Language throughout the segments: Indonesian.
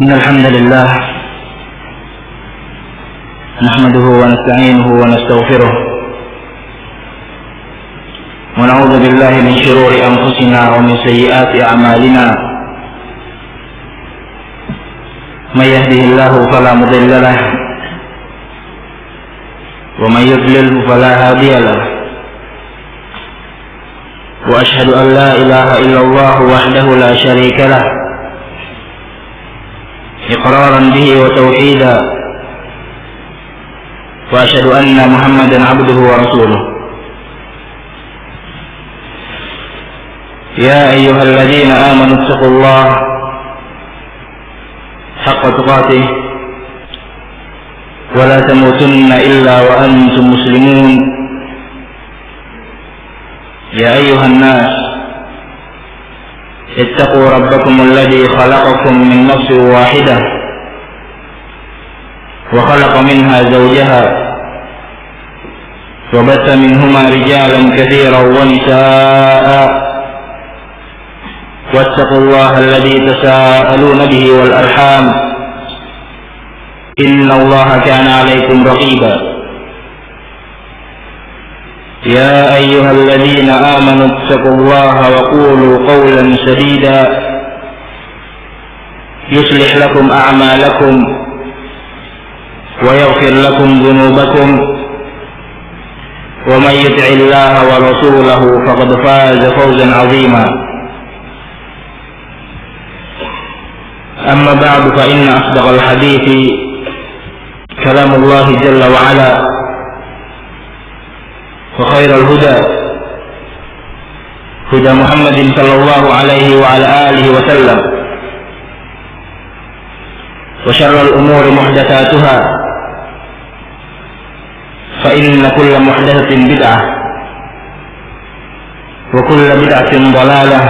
إن الحمد لله نحمده ونستعينه ونستغفره ونعوذ بالله من شرور أنفسنا ومن سيئات أعمالنا من يهده الله فلا مضل له ومن يضلله فلا هادي له وأشهد أن لا إله إلا الله وحده لا شريك له إقرارا به وتوحيدا وأشهد أن محمدا عبده ورسوله يا أيها الذين آمنوا اتقوا الله حق تقاته ولا تموتن إلا وأنتم مسلمون يا أيها الناس اتقوا ربكم الذي خلقكم من نفس واحدة وخلق منها زوجها وبث منهما رجالا كثيرا ونساء واتقوا الله الذي تساءلون به والأرحام إن الله كان عليكم رقيبا يا أيها الذين آمنوا اتقوا الله وقولوا قولا سديدا يصلح لكم أعمالكم ويغفر لكم ذنوبكم ومن يطع الله ورسوله فقد فاز فوزا عظيما أما بعد فإن أصدق الحديث كلام الله جل وعلا وخير الهدى هدى محمد صلى الله عليه وعلى آله وسلم وشر الأمور محدثاتها فإن كل محدثة بدعة وكل بدعة ضلالة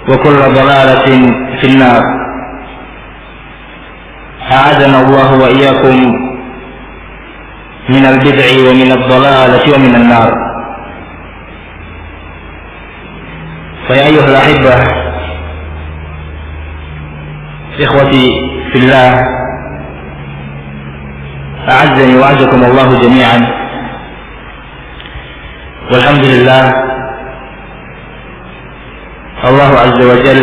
وكل ضلالة في النار أعاذنا الله وإياكم من البدع ومن الضلالة ومن النار. فيا أيها الأحبة إخوتي في الله أعزني وأعزكم الله جميعا. والحمد لله Allah Azza wa Jal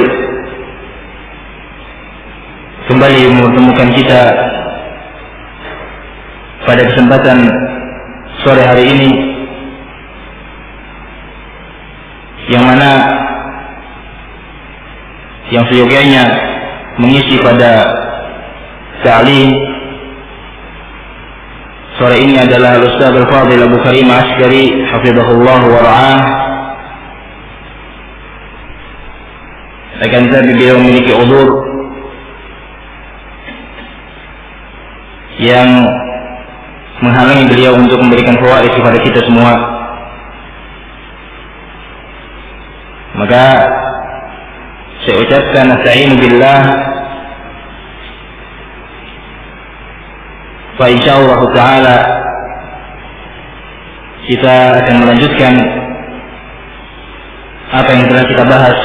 kembali mempertemukan kita pada kesempatan sore hari ini, yang mana yang seyogianya mengisi pada ta'lim sore ini adalah Al-Ustaz Al-Fadil Abu Karim Askari hafizahullah wa ra'ah. Akan tetapi beliau memiliki udzur yang menghalangi beliau untuk memberikan fawaid kepada kita semua. Maka saya ucapkan nasta'inu billah, fa insyaallah taala kita akan melanjutkan apa yang telah kita bahas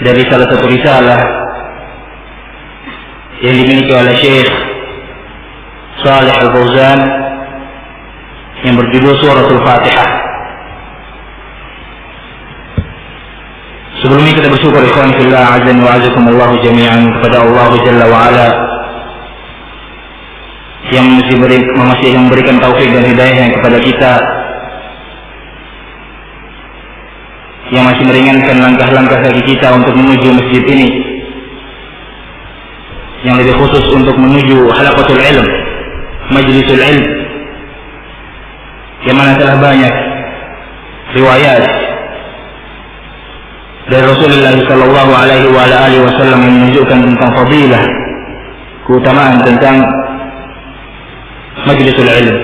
dari salah satu risalah yang dimiliki oleh Syekh Shalih Al-Fauzan yang berjudul Suratul Fatihah. Sebelum ini kita bersyukur ikhwan fillah azan wa azakumullah jami'an kepada Allah Jalla wa Ala yang masih memberikan taufik dan hidayah kepada kita, yang masih meringankan langkah-langkah kaki kita untuk menuju masjid ini, yang lebih khusus untuk menuju halaqatul ilm, majlisul ilm, yang mana telah banyak riwayat dari Rasulullah sallallahu alaihi wa alihi wasallam yang menunjukkan tentang fadilah, keutamaan tentang majlisul ilm.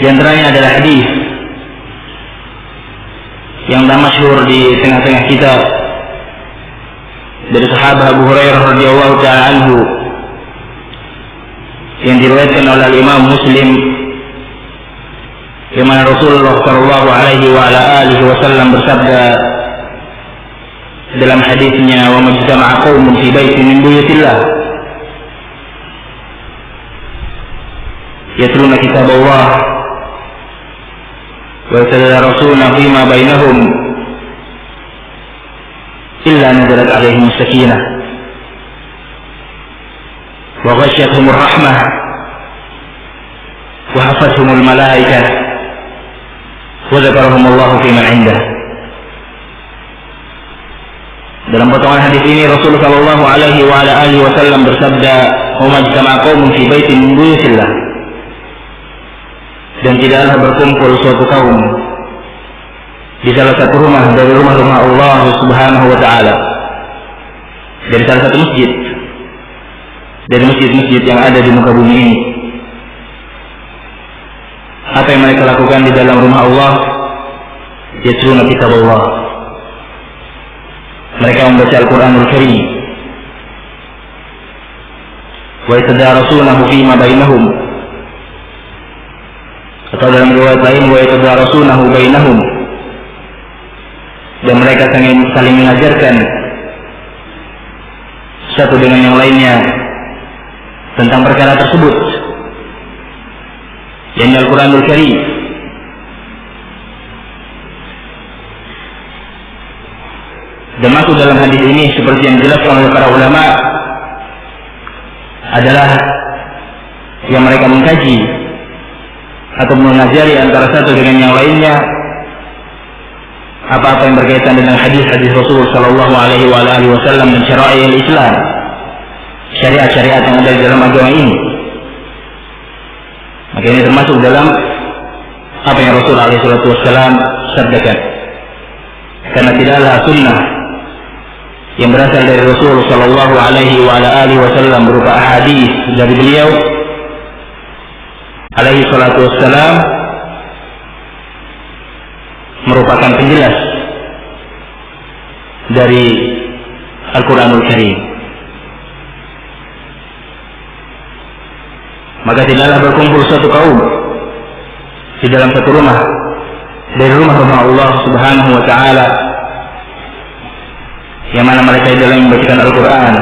Di antaranya adalah hadis yang dah masyhur di tengah-tengah kita dari sahabat Abu Hurairah radhiyallahu ta'ala anhu yang diriwayatkan oleh Imam Muslim, di mana Rasulullah sallallahu alaihi wa alihi wasallam bersabda, dalam hadisnya, wa majtama'a qaumun fi baitin min buyutillah yatluna kitab Allah wa yatadarasuna fima bainahum illa nazalat alaihim as-sakinah wa ghashiyatuhum ar-rahmah wa hafathum al-malaikah wa dzakarahum Allah fi man 'indah. Dalam potongan hadis ini Rasulullah sallallahu alaihi wa ala alihi wasallam bersabda, "Wa majtama'a qaumun fi baitin min buyutillah." Dan tidaklah berkumpul suatu kaum di salah satu rumah dari rumah-rumah Allah Subhanahu wa taala, dari salah satu masjid dari masjid-masjid yang ada di muka bumi ini. Apa yang mereka lakukan di dalam rumah Allah? Yatluna kitab Allah. Mereka membaca Al-Quranul Karim. Wa yatadarasunahu fima bainahum. Atau dalam riwayat lain, wa yatadarasunahu bainahum. Dan mereka saling mengajarkan satu dengan yang lainnya tentang perkara tersebut. Yang Al-Quranul Karim. Dan masuk dalam hadis ini seperti yang dijelaskan oleh para ulama adalah yang mereka mengkaji atau mengajari antara satu dengan yang lainnya apa-apa yang berkaitan dengan hadis-hadis Rasul sallallahu alaihi wasallam dan syara'i al-Islam, syariat-syariat yang ada di dalam agama ini. Maka ini termasuk dalam apa yang Rasul alaihi wasallam sabdakan. Karena tidaklah sunnah yang berasal dari Rasul sallallahu alaihi wasallam berupa hadis dari beliau alaihi salatu wassalam merupakan penjelas dari Al-Quranul Karim. Maka tidaklah berkumpul suatu kaum di dalam satu rumah dari rumah-rumah Allah Subhanahu wa taala yang mana mereka di dalam membacakan Al-Quran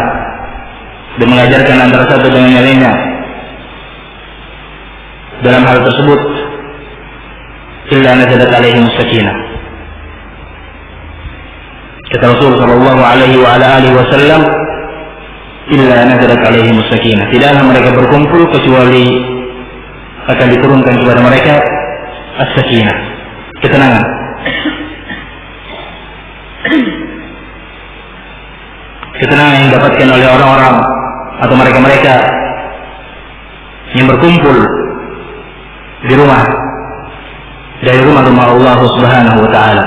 dan mengajarkan antara satu dengan yang lainnya. Dalam hal tersebut illa nazalat alaihim as-sakinah. Kata Rasul sallallahu alaihi wasallam, illa nazalat alaihim as-sakinah. Tidaklah mereka berkumpul kecuali akan diturunkan kepada mereka as-sakinah, ketenangan. Ketenangan yang didapatkan oleh orang-orang atau mereka-mereka yang berkumpul di rumah dari rumah-rumah Allah Subhanahu wa taala.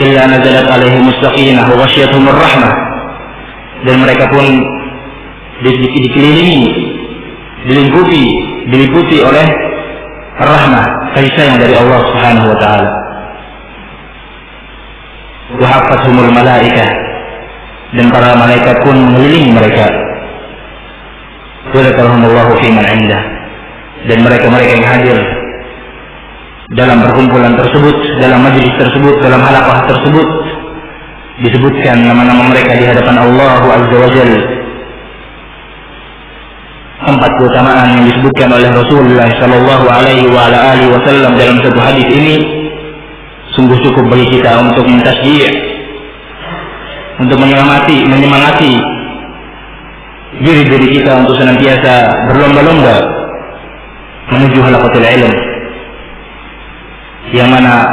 Illa nazalat alaihim as-sakinah wa ghashiyatuhum ar-rahmah. Dan mereka pun dikelilingi, diliputi oleh rahmah, kasih sayang dari Allah Subhanahu wa taala. Wa hafathumul malaikah. Dan para malaikat pun mengelilingi mereka. Wa dzakarahumullahu fi man 'indah. Dan mereka-mereka yang hadir dalam perkumpulan tersebut, dalam majlis tersebut, dalam halaqah tersebut, disebutkan nama-nama mereka di hadapan Allah Azza wa Jalla. 4 keutamaan yang disebutkan oleh Rasulullah sallallahu alaihi wasallam dalam satu hadis ini sungguh cukup bagi kita untuk mentasjih, untuk menyemangati diri kita untuk senantiasa berlomba-lomba menuju halaqatul ilm, yang mana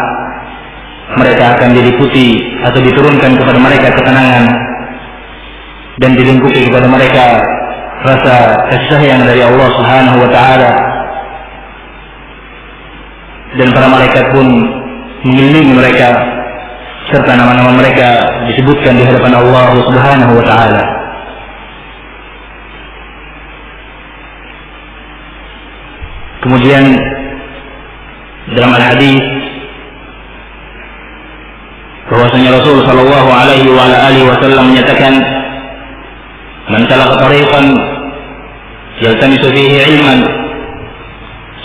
mereka akan diliputi atau diturunkan kepada mereka ketenangan dan dilingkupi kepada mereka rasa kasih sayang dari Allah Subhanahu wa taala, dan para malaikat pun mengelilingi mereka serta nama-nama mereka disebutkan di hadapan Allah Subhanahu wa taala. Kemudian dalam al-hadis bahwasanya Rasul sallallahu alaihi wasallam menyatakan, "Man salaka tariqan yaltamisu fihi 'ilman,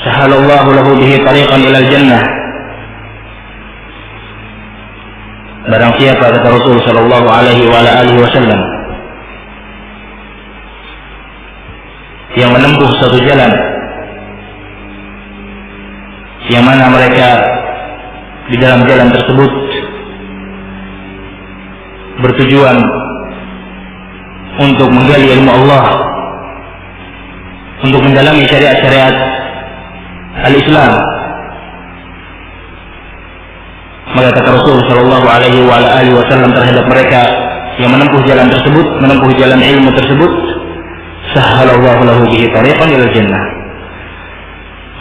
sahalallahu lahu bihi tariqan ila al-jannah." barang siapa, kata Rasul sallallahu alaihi wasallam, yang menempuh satu jalan yang mana mereka di dalam jalan tersebut bertujuan untuk menggali ilmu Allah, untuk mendalami syariat-syariat al-Islam, maka kata Rasul sallallahu alaihi wasallam terhadap mereka yang menempuh jalan tersebut, menempuh jalan ilmu tersebut, sahhalallahu lahu bihi tariqan ilal jannah,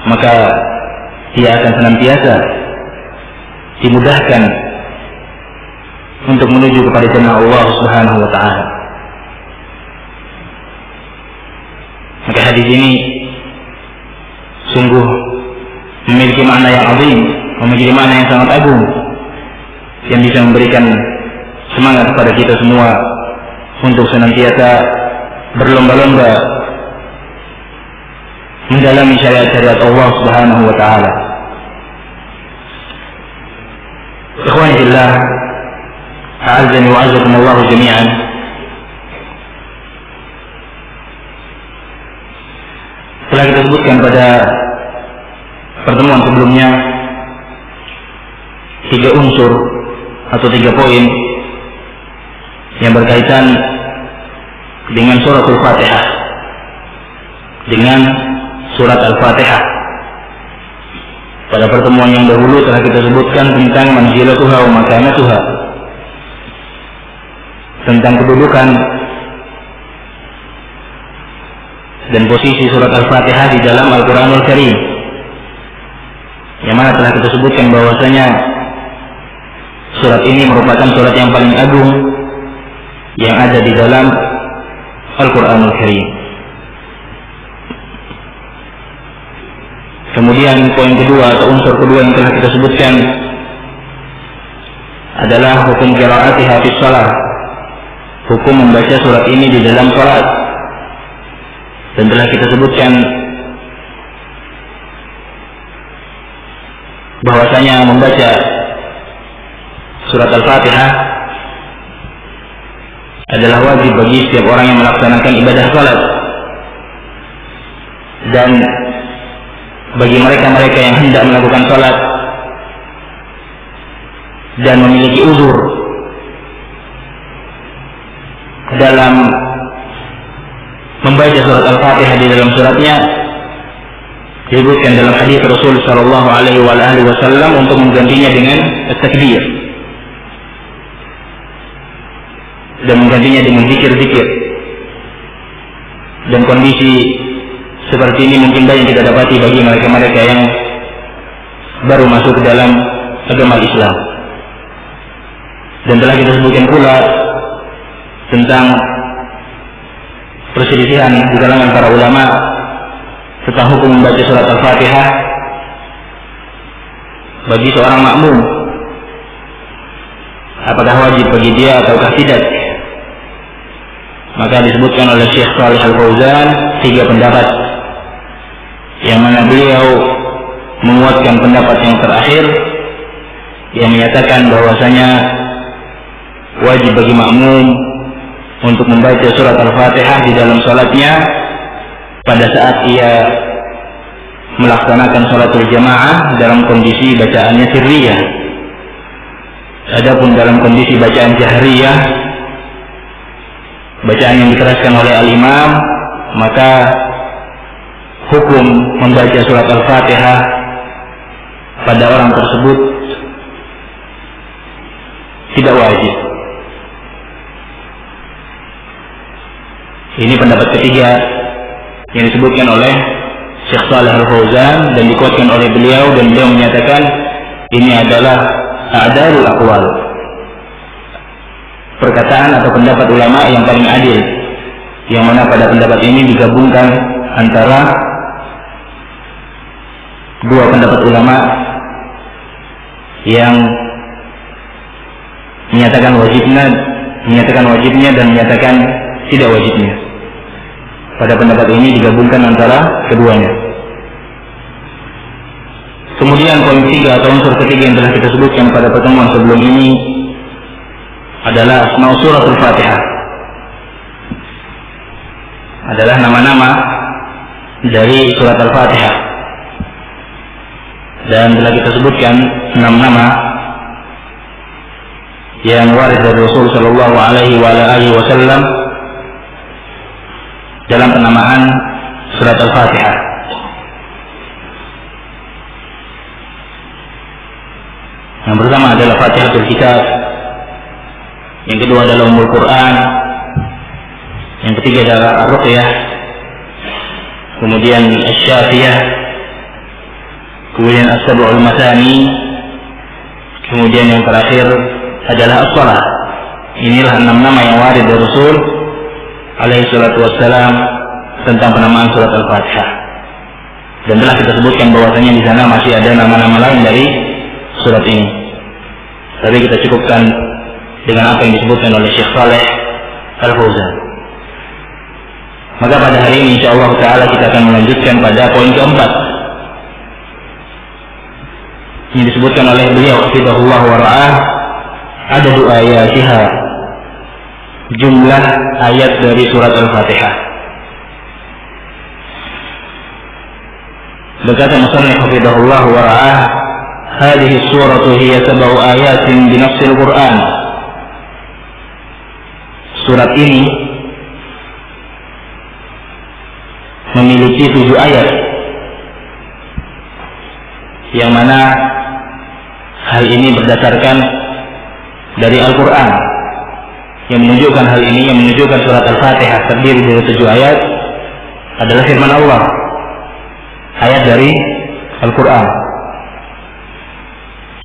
maka dia akan senantiasa dimudahkan untuk menuju kepada jannah Allah Subhanahu wa taala. Maka hadis ini sungguh memiliki makna yang azim, memiliki makna yang sangat agung, yang bisa memberikan semangat kepada kita semua untuk senantiasa berlomba-lomba mendalami syariat-syariat Allah Subhanahu wa taala. Ikhwani fillah, a'azzani wa a'azzakumullah jami'an. Telah kita sebutkan pada pertemuan sebelumnya 3 unsur atau 3 poin yang berkaitan dengan suratul Fatihah, dengan surat Al-Fatihah. Pada pertemuan yang dahulu telah kita sebutkan tentang manzilatuha wa makanatuha, tentang kedudukan dan posisi surat Al-Fatihah di dalam Al-Quranul Karim, yang mana telah kita sebutkan bahwasanya surat ini merupakan surat yang paling agung yang ada di dalam Al-Quranul Karim. Kemudian poin kedua atau unsur kedua yang telah kita sebutkan adalah hukum qiraatiha fi shalah, hukum membaca surat ini di dalam salat. Dan telah kita sebutkan bahwasanya membaca surat Al-Fatihah adalah wajib bagi setiap orang yang melaksanakan ibadah salat, dan bagi mereka-mereka yang hendak melakukan salat dan memiliki uzur dalam membaca surat Al-Fatihah di dalam suratnya, disebutkan dalam hadis Rasul sallallahu alaihi wasallam untuk menggantinya dengan at-takbir dan menggantinya dengan zikir-zikir. Dan kondisi seperti ini mungkin banyak kita dapati bagi mereka-mereka yang baru masuk ke dalam agama Islam. Dan telah kita sebutkan pula tentang perselisihan di kalangan para ulama tentang hukum membaca surat Al-Fatihah bagi seorang makmum, apakah wajib bagi dia ataukah tidak. Maka disebutkan oleh Syekh Shalih Al-Fauzan 3 pendapat, yang mana beliau menguatkan pendapat yang terakhir yang menyatakan bahwasanya wajib bagi makmum untuk membaca surat Al-Fatihah di dalam salatnya pada saat ia melaksanakan salatul jamaah dalam kondisi bacaannya sirriyah. Adapun dalam kondisi bacaan jahriyah, bacaan yang dikeraskan oleh al-imam, maka hukum membaca surat Al-Fatihah pada orang tersebut tidak wajib. Ini pendapat ketiga yang disebutkan oleh Syekh Shalih Al-Fauzan dan dikuatkan oleh beliau, dan beliau menyatakan ini adalah a'dalul aqwal, perkataan atau pendapat ulama yang paling adil, yang mana pada pendapat ini digabungkan antara 2 pendapat ulama yang menyatakan wajibnya dan menyatakan tidak wajibnya. Pada pendapat ini digabungkan antara keduanya. Kemudian poin 3 atau unsur ketiga yang telah kita sebutkan pada pertemuan sebelum ini adalah asma suratul Fatihah. Adalah nama-nama dari surat Al-Fatihah. Dan telah kita sebutkan 6 nama yang warid dari Rasul sallallahu alaihi wasallam dalam penamaan surat Al-Fatihah. Yang pertama adalah Fatihatul Kitab, yang kedua adalah Ummul Quran, yang ketiga adalah Ar-Ruqyah, kemudian Asy-Syafiyah, kemudian As-Sab'ul Masani, kemudian yang terakhir adalah As-Shalah. Inilah 6 nama yang warid dari Rasul alaihi salatu wassalam tentang penamaan surat Al-Fatihah. Dan telah kita sebutkan bahwasanya di sana masih ada nama-nama lain dari surat ini. Tapi kita cukupkan dengan apa yang disebutkan oleh Syekh Shalih Al-Fauzan. Maka pada hari ini insyaallah taala kita akan melanjutkan pada poin keempat yang disebutkan oleh beliau hafizahullah wa ra'ah, adadu ayatiha, jumlah ayat dari surat Al-Fatihah. Berkata musannif hafizahullah wa ra'ah, hadhihi suratu hiya 7 ayatin bi nafsil Qur'an. Surat ini memiliki 7 ayat, yang mana hal ini berdasarkan dari Al-Quran. Yang menunjukkan hal ini, yang menunjukkan surat Al-Fatihah terdiri dari 7 ayat adalah firman Allah, ayat dari Al-Quran.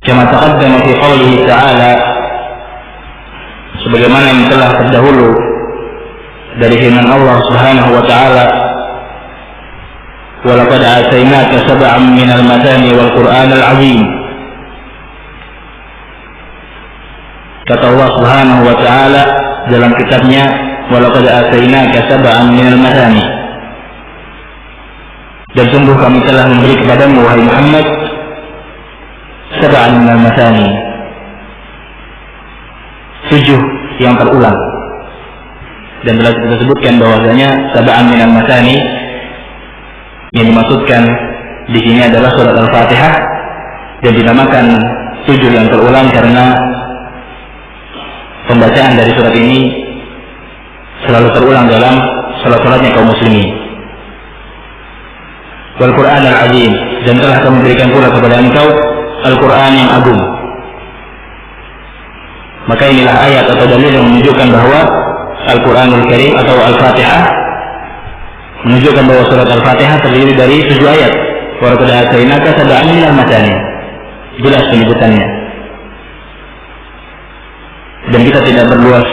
Kama taqaddama fi qawlihi ta'ala, sebagaimana yang telah terdahulu dari firman Allah Subhanahu wa ta'ala, wa laqad atainaka 7 minal mathani wal Qur'anal 'azim. Kata Allah Subhanahu wa ta'ala dalam kitabnya, wa laqad atainaka 7 minal mathani, dan sungguh kami telah memberi kepadamu wahai Muhammad 7 minal mathani, 7 yang terulang. Dan telah kita sebutkan bahwasanya 7 minal mathani yang dimaksudkan di sini adalah surat Al-Fatihah, dan dinamakan 7 yang terulang karena pembacaan dari surat ini selalu terulang dalam salat-salatnya kaum muslimin. Wal Qur'an al-Azim, dan telah kami berikan pula kepada engkau Al-Quran yang agung. Maka inilah ayat atau dalil yang menunjukkan bahwa Al-Quranul Karim atau Al-Fatihah menunjukkan bahwa surat Al-Fatihah terdiri dari 7 ayat. Wa laqad atainaka 7 minal mathani, jelas penyebutannya. Dan kita tidak berluas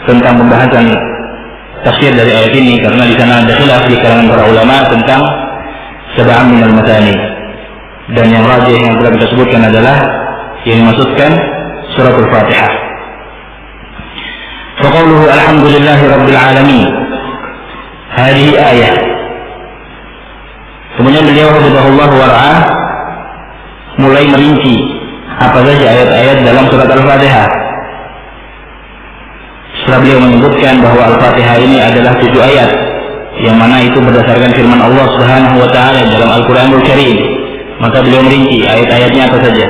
tentang pembahasan tafsir dari ayat ini karena di sana ada khilaf di kalangan para ulama tentang 7 minal mathani. Dan yang rajih yang telah kita sebutkan adalah yang dimaksudkan surat Al-Fatihah. Wa qawluhu alhamdulillahi rabbil alamin, hadhihi ayat. Kemudian beliau hafizahullah wa ra'ah mulai merinci apa saja ayat-ayat dalam surat Al-Fatihah. Setelah beliau menyebutkan bahwa Al-Fatihah ini adalah 7 ayat, yang mana itu berdasarkan firman Allah Subhanahu wa ta'ala dalam Al-Quranul Karim, maka beliau merinci ayat-ayatnya apa saja.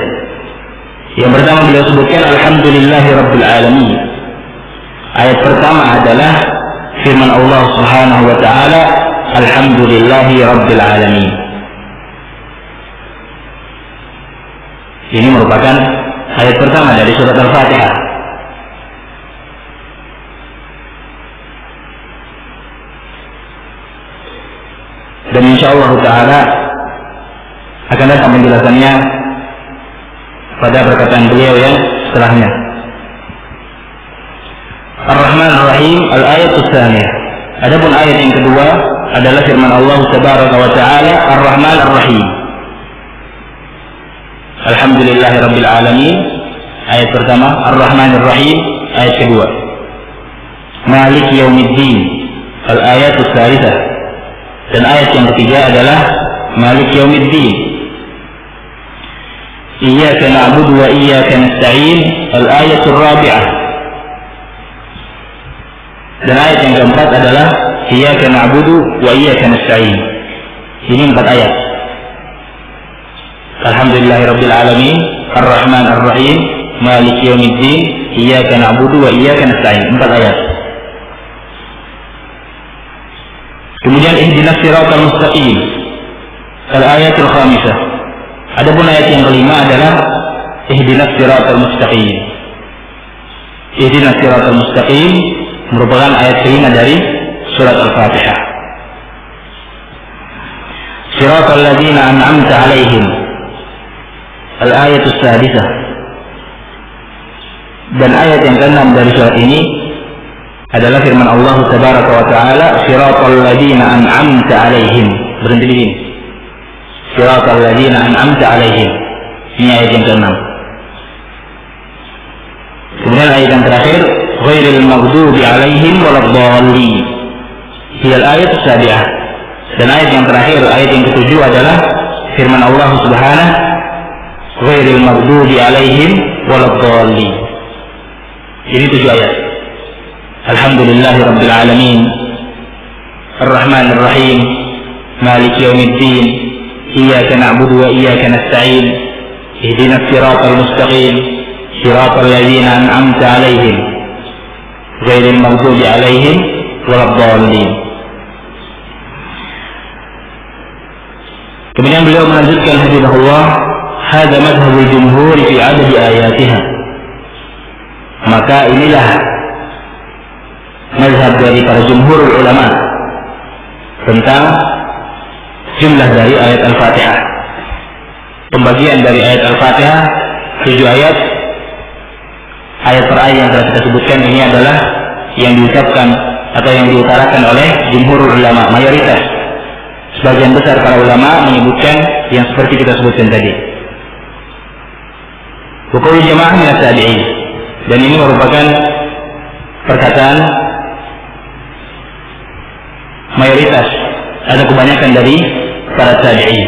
Yang pertama beliau sebutkan alhamdulillahi rabbil alamin. Ayat pertama adalah firman Allah Subhanahu wa ta'ala, alhamdulillahi rabbil alamin. Ini merupakan ayat pertama dari surat Al-Fatihah. Dan insyaallah ta'ala akan datang penjelasannya pada perkataan beliau yang setelahnya. Ar-Rahman Ar-Rahim, al-ayat tsaniyah. Adapun ayat yang kedua adalah firman Allah Tabaraka wa Ta'ala, Ar-Rahman Ar-Rahim. Alhamdulillahi rabbil alamin, ayat pertama. Ar-Rahman Ar-Rahim, ayat kedua. Maliki yaumiddin, al-ayat tsalitsah. Dan ayat yang ketiga adalah Maliki yaumiddin. iyyaka na'budu wa iyyaka nasta'in, al-ayatul rabi'ah. Dan ayat yang keempat adalah iyyaka na'budu wa iyyaka nasta'in. Ini 4 ayat. Alhamdulillahirabbil alamin, Ar-Rahman Ar-Rahim, Maliki yaumiddin, iyyaka na'budu wa iyyaka nasta'in. 4 ayat. Kemudian ihdinas siratal mustaqim, al-ayatul khamisah. Adapun ayat yang kelima adalah ihdinas siratal mustaqim. Ihdinas siratal mustaqim merupakan ayat kelima dari surat Al-Fatihah. Siratal ladzina an'amta 'alaihim, al-ayatus sadisah. Dan ayat yang ke-6 dari surat ini adalah firman Allah Tabaraka wa Ta'ala, siratal ladzina an'amta 'alaihim. Berhenti di sini. Siratal ladzina an'amta 'alaihim. Ini ayat yang ke-6. Kemudian ayat yang terakhir, ghairil maghdubi 'alaihim waladdallin. Hiya al-ayat as-sabi'ah. Dan ayat yang terakhir, ayat yang ke-7 adalah firman Allah Subhanahu, ghairil maghdubi 'alaihim waladdallin. Ini 7 ayat. Alhamdulillahirabbil alamin, Ar-Rahman Ar-Rahim, Maliki yaumiddin, iyyaka na'budu wa iyyaka nasta'in, ihdinas siratal mustaqim, siratal ladzina an'amta 'alaihim, ghairil maghdubi 'alaihim waladdallin. Kemudian beliau melanjutkan hafizahullah, hadza madhhabul jumhur fi 'adadi ayatiha. Maka inilah mazhab dari para jumhur ulama tentang jumlah dari ayat Al-Fatihah. Pembagian dari ayat Al-Fatihah 7 ayat. Ayat per ayat yang telah kita sebutkan ini adalah yang diucapkan atau yang diutarakan oleh jumhur ulama, mayoritas. Sebagian besar para ulama menyebutkan yang seperti kita sebutkan tadi. Qaul jamaah min as-tabi'in. Dan ini merupakan perkataan mayoritas atau kebanyakan dari para tabi'in.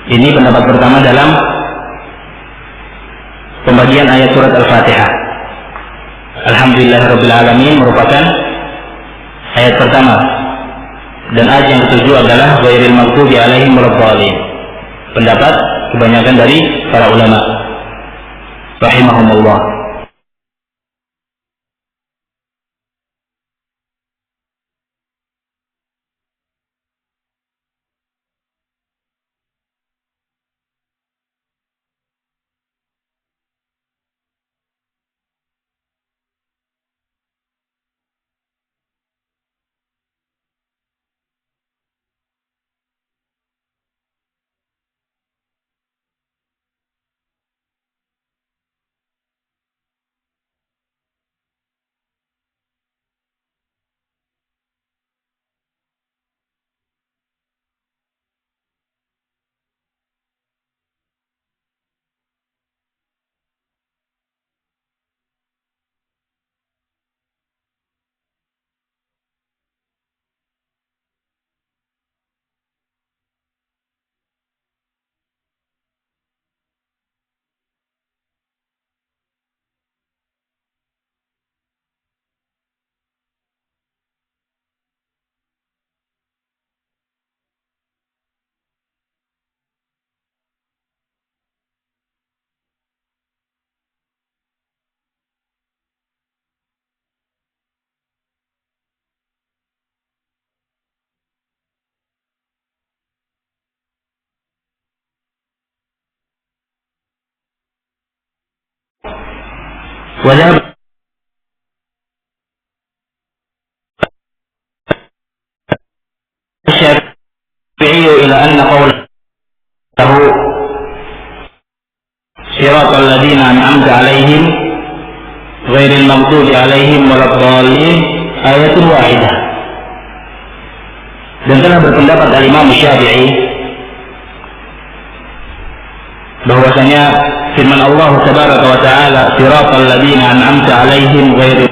Ini pendapat pertama dalam pembagian ayat surat Al-Fatihah. Alhamdulillahirabbil alamin merupakan ayat pertama. Dan ayat yang ke-7 adalah ghairil maghdubi 'alaihim waladdallin. Pendapat kebanyakan dari para ulama rahimahumullah. Wajib Syafi'i ila anna qawlahu siratal ladzina an'amta 'alaihim ghairil maghdubi 'alaihim waladdallin ayatun wahidah. Dan telah berpendapat Imam Syafi'i bahwasanya firman Allah Tabaraka wa Ta'ala siratal ladzina an'amta 'alaihim ghairil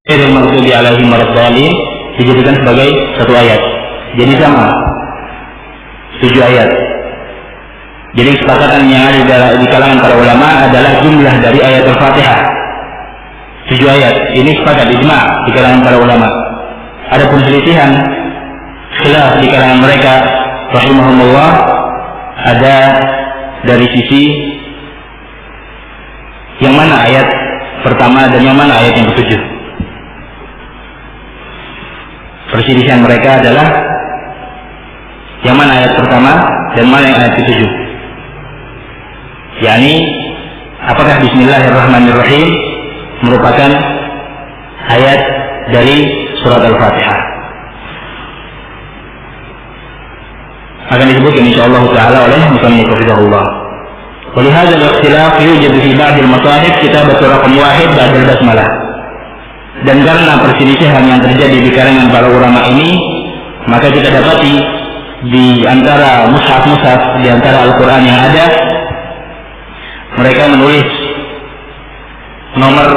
ghairil maghdubi 'alaihim waladdallin dijadikan sebagai satu ayat. Jadi sama 7 ayat. Jadi kesepakatan yang ada di kalangan para ulama adalah jumlah dari ayat Al-Fatihah 7 ayat. Ini sepakat ijma' di kalangan para ulama. Ada perselisihan khilaf di kalangan mereka rahimahumullah, ada dari sisi yang mana ayat pertama dan yang mana ayat yang ke-7. Perselisihan mereka adalah yang mana ayat pertama dan mana yang ayat ke-7. yakni apakah Bismillahirrahmanirrahim merupakan ayat dari surat Al-Fatihah. Akan disebutkan insyaallah taala oleh musannif rahimahullah. Walihada al-ikhtilaf yujad fi ba'd al-masahif kitabatu raqam 1 ba'da al-basmalah. Dan karena perselisihan yang terjadi di kalangan para ulama ini, maka kita dapati di antara mushaf-mushaf, di antara Al-Quran yang ada, mereka menulis nomor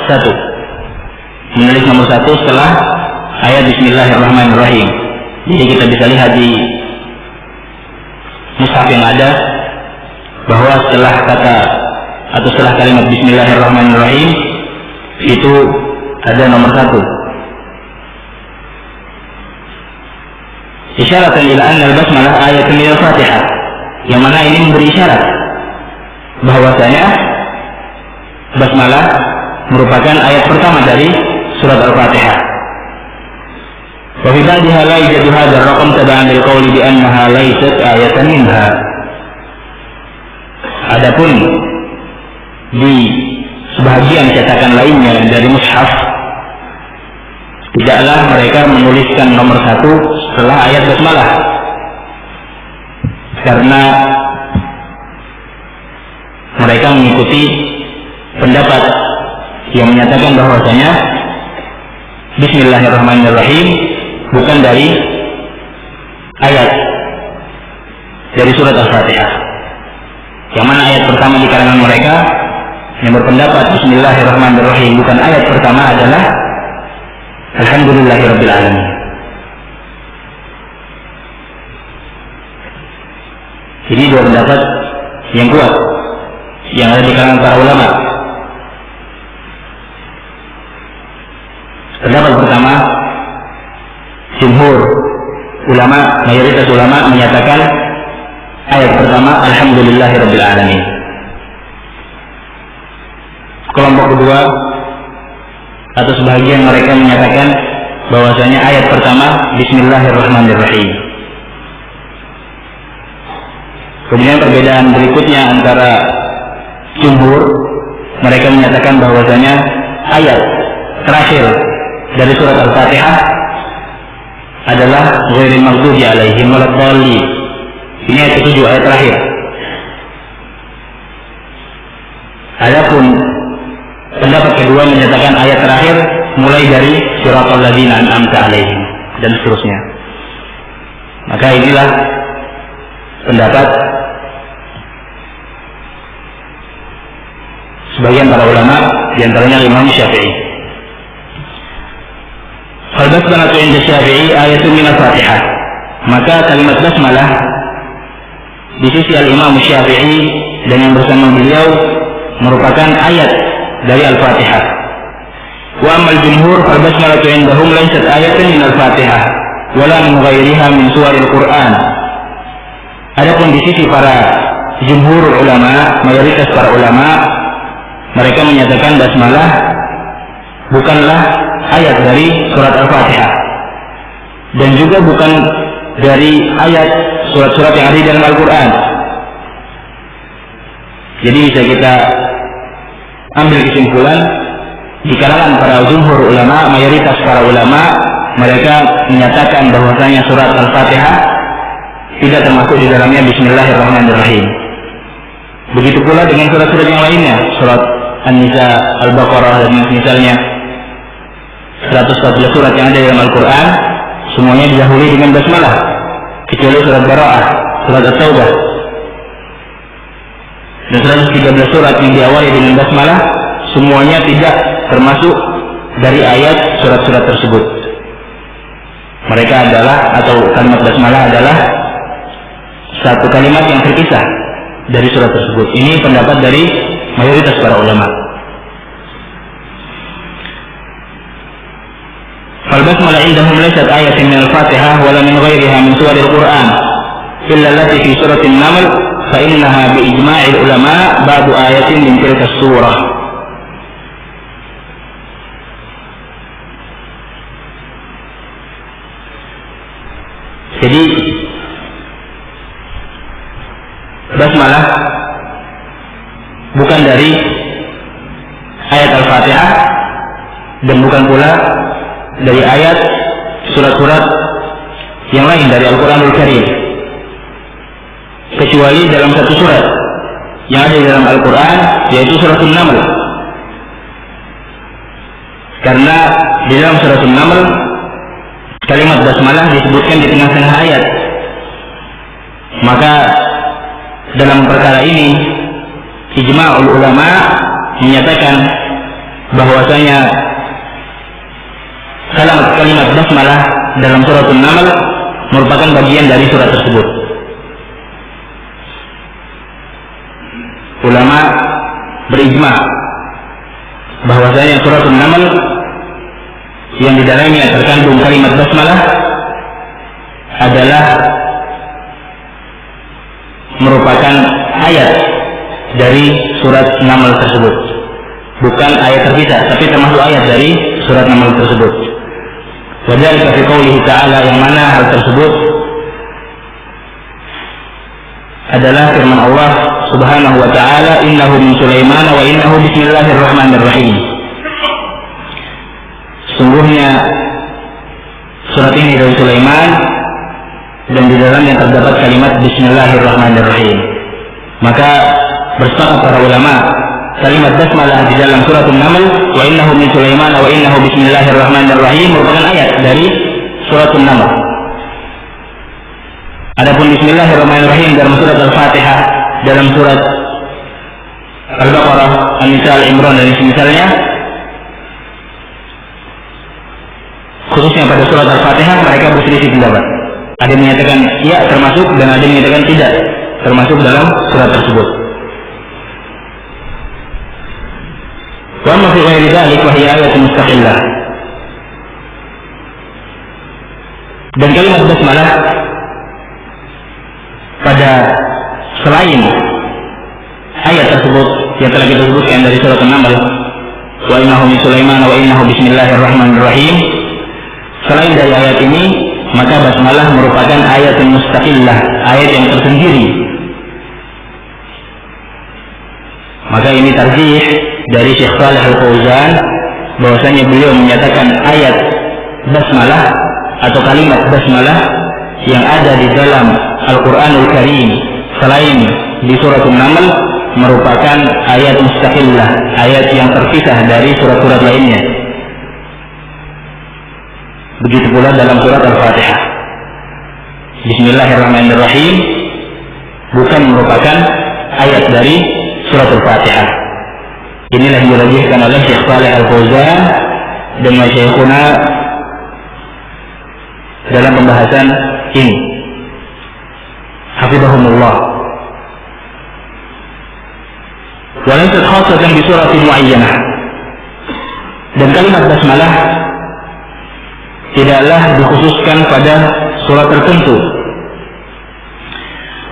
1, menulis nomor 1 setelah ayat Bismillahirrahmanirrahim. Jadi kita bisa lihat di mushaf yang ada bahwa setelah kata atau setelah kalimat Bismillahirrahmanirrahim itu ada nomor 1. Isyaratan ila anna al-basmalah ayatun min al-Fatihah, yang mana ini memberi isyarat bahwasanya basmalah merupakan ayat pertama dari surat Al-Fatihah. Wa fi ba'diha la yujadu hadha ar-raqam tab'an lil qawli bi annaha laysat ayatan minha. Adapun di sebagian cetakan lainnya dari mushaf, tidaklah mereka menuliskan nomor 1 setelah ayat basmalah, karena mereka mengikuti pendapat yang menyatakan bahwasanya Bismillahirrahmanirrahim bukan dari ayat dari surat Al-Fatihah. Yang mana ayat pertama di kalangan mereka yang berpendapat Bismillahirrahmanirrahim bukan ayat pertama adalah Alhamdulillahirabbil alamin. Jadi dua pendapat yang kuat yang ada di kalangan para ulama. Pendapat pertama, jumhur ulama, mayoritas ulama menyatakan ayat pertama Alhamdulillahirabbil alamin. Kelompok kedua atau sebagian mereka menyatakan bahwasanya ayat pertama Bismillahirrahmanirrahim. Kemudian perbedaan berikutnya antara jumhur, mereka menyatakan bahwasanya ayat terakhir dari surat Al-Fatihah adalah ghairil maghdubi 'alaihim waladdallin. Ini ayat ke-7, ayat terakhir. Adapun pendapat kedua menyatakan ayat terakhir mulai dari siratal ladzina an'amta 'alaihim dan seterusnya. Maka inilah pendapat sebagian para ulama, di antaranya Imam Syafi'i. Al-basmalah inda Syafi'i ayatun min al-Fatihah. Maka kalimat basmalah di sisi al-Imam Syafi'i dan yang bersama beliau merupakan ayat dari Al-Fatihah. Wa amal jumhur al-basmalah indahum laysat ayatan min al-Fatihah wala min ghairiha min suwaril Qur'an. Adapun di sisi para jumhur ulama, mayoritas para ulama, mereka menyatakan basmalah bukanlah ayat dari surat Al-Fatihah dan juga bukan dari ayat surat-surat yang ada di dalam Al-Quran. Jadi bisa kita ambil kesimpulan di kalangan para jumhur ulama, mayoritas para ulama, mereka menyatakan bahwasanya surat Al-Fatihah tidak termasuk di dalamnya Bismillahirrahmanirrahim. Begitu pula dengan surat-surat yang lainnya, surat An-Nisa, Al-Baqarah dan misalnya 114 surat yang ada dalam Al-Quran, semuanya didahului dengan basmalah, kecuali surat Bara'ah, surat At-Taubah, dan 113 surat yang diawali dengan basmalah, semuanya tidak termasuk dari ayat surat-surat tersebut. Mereka adalah, atau kalimat basmalah adalah satu kalimat yang terpisah dari surat tersebut. Ini pendapat dari mayoritas para ulama. Fal-basmalah indahum laysat ayatin min al-Fatihah wala min ghairiha min suwaril Qur'an illa allati fi suratin Naml fa innaha bi ijma'il ulama ba'du ayatin min tilka surah. Jadi basmalah bukan dari ayat Al-Fatihah dan bukan pula dari ayat surat-surat yang lain dari Al-Quranul Karim, kecuali dalam satu surat yang ada di dalam Al-Quran, yaitu suratul Naml. Karena di dalam suratul Naml kalimat basmalah disebutkan di tengah-tengah ayat. Maka dalam perkara ini ijma'ul ulama menyatakan bahwasanya kalimat basmalah dalam suratul Naml merupakan bagian dari surat tersebut. Ulama berijma' bahwasanya suratul Naml yang di dalamnya terkandung kalimat basmalah adalah merupakan ayat dari surat Naml tersebut, bukan ayat terpisah, tapi termasuk ayat dari surat Naml tersebut. Wadzalika fi qoulihi ta'ala, yang mana hal tersebut adalah firman Allah Subhanahu wa ta'ala, innahu min Sulaiman wa innahu bismillahirrahmanirrahim. Sungguhnya surat ini dari Sulaiman dan di dalamnya terdapat kalimat bismillahirrahmanirrahim. Maka bersepakat para ulama, kalimat basmalah di dalam suratul Naml wa innahu min Sulaiman wa innahu bismillahirrahmanirrahim merupakan ayat dari suratul Naml. Adapun bismillahirrahmanirrahim dalam surat Al-Fatihah, dalam surat Al-Baqarah, An-Nisa, Al-Imran dan semisalnya, khususnya pada surat Al-Fatihah, mereka berselisih pendapat. Ada yang menyatakan ya termasuk dan ada yang menyatakan tidak termasuk dalam surat tersebut. Wa ma fi ghairi dzalik wa hiya ayatun mustaqillah. Dan kalimat basmalah pada selain ayat tersebut yang telah kita sebutkan dari surat An-Naml, wa innahu min Sulaiman wa innahu bismillahirrahmanirrahim, selain dari ayat ini, maka basmalah merupakan ayat yang mustaqillah, ayat yang tersendiri. Maka ini tarjih dari Syekh Shalih Al-Fauzan, bahwasanya beliau menyatakan ayat basmalah atau kalimat basmalah yang ada di dalam Al-Quranul Karim selain di suratul Naml merupakan ayat mustaqillah, ayat yang terpisah dari surat-surat lainnya. Begitu pula dalam surat Al-Fatihah, bismillahirrahmanirrahim bukan merupakan ayat dari surat Al-Fatihah. Inilah yang dirajihkan oleh Syekh Shalih Al-Fauzan dan masyayikhuna dalam pembahasan ini, hafizahumullah. Walaysat khassatan bi suratin muayyanah, dan kalimat basmalah tidaklah dikhususkan pada surat tertentu.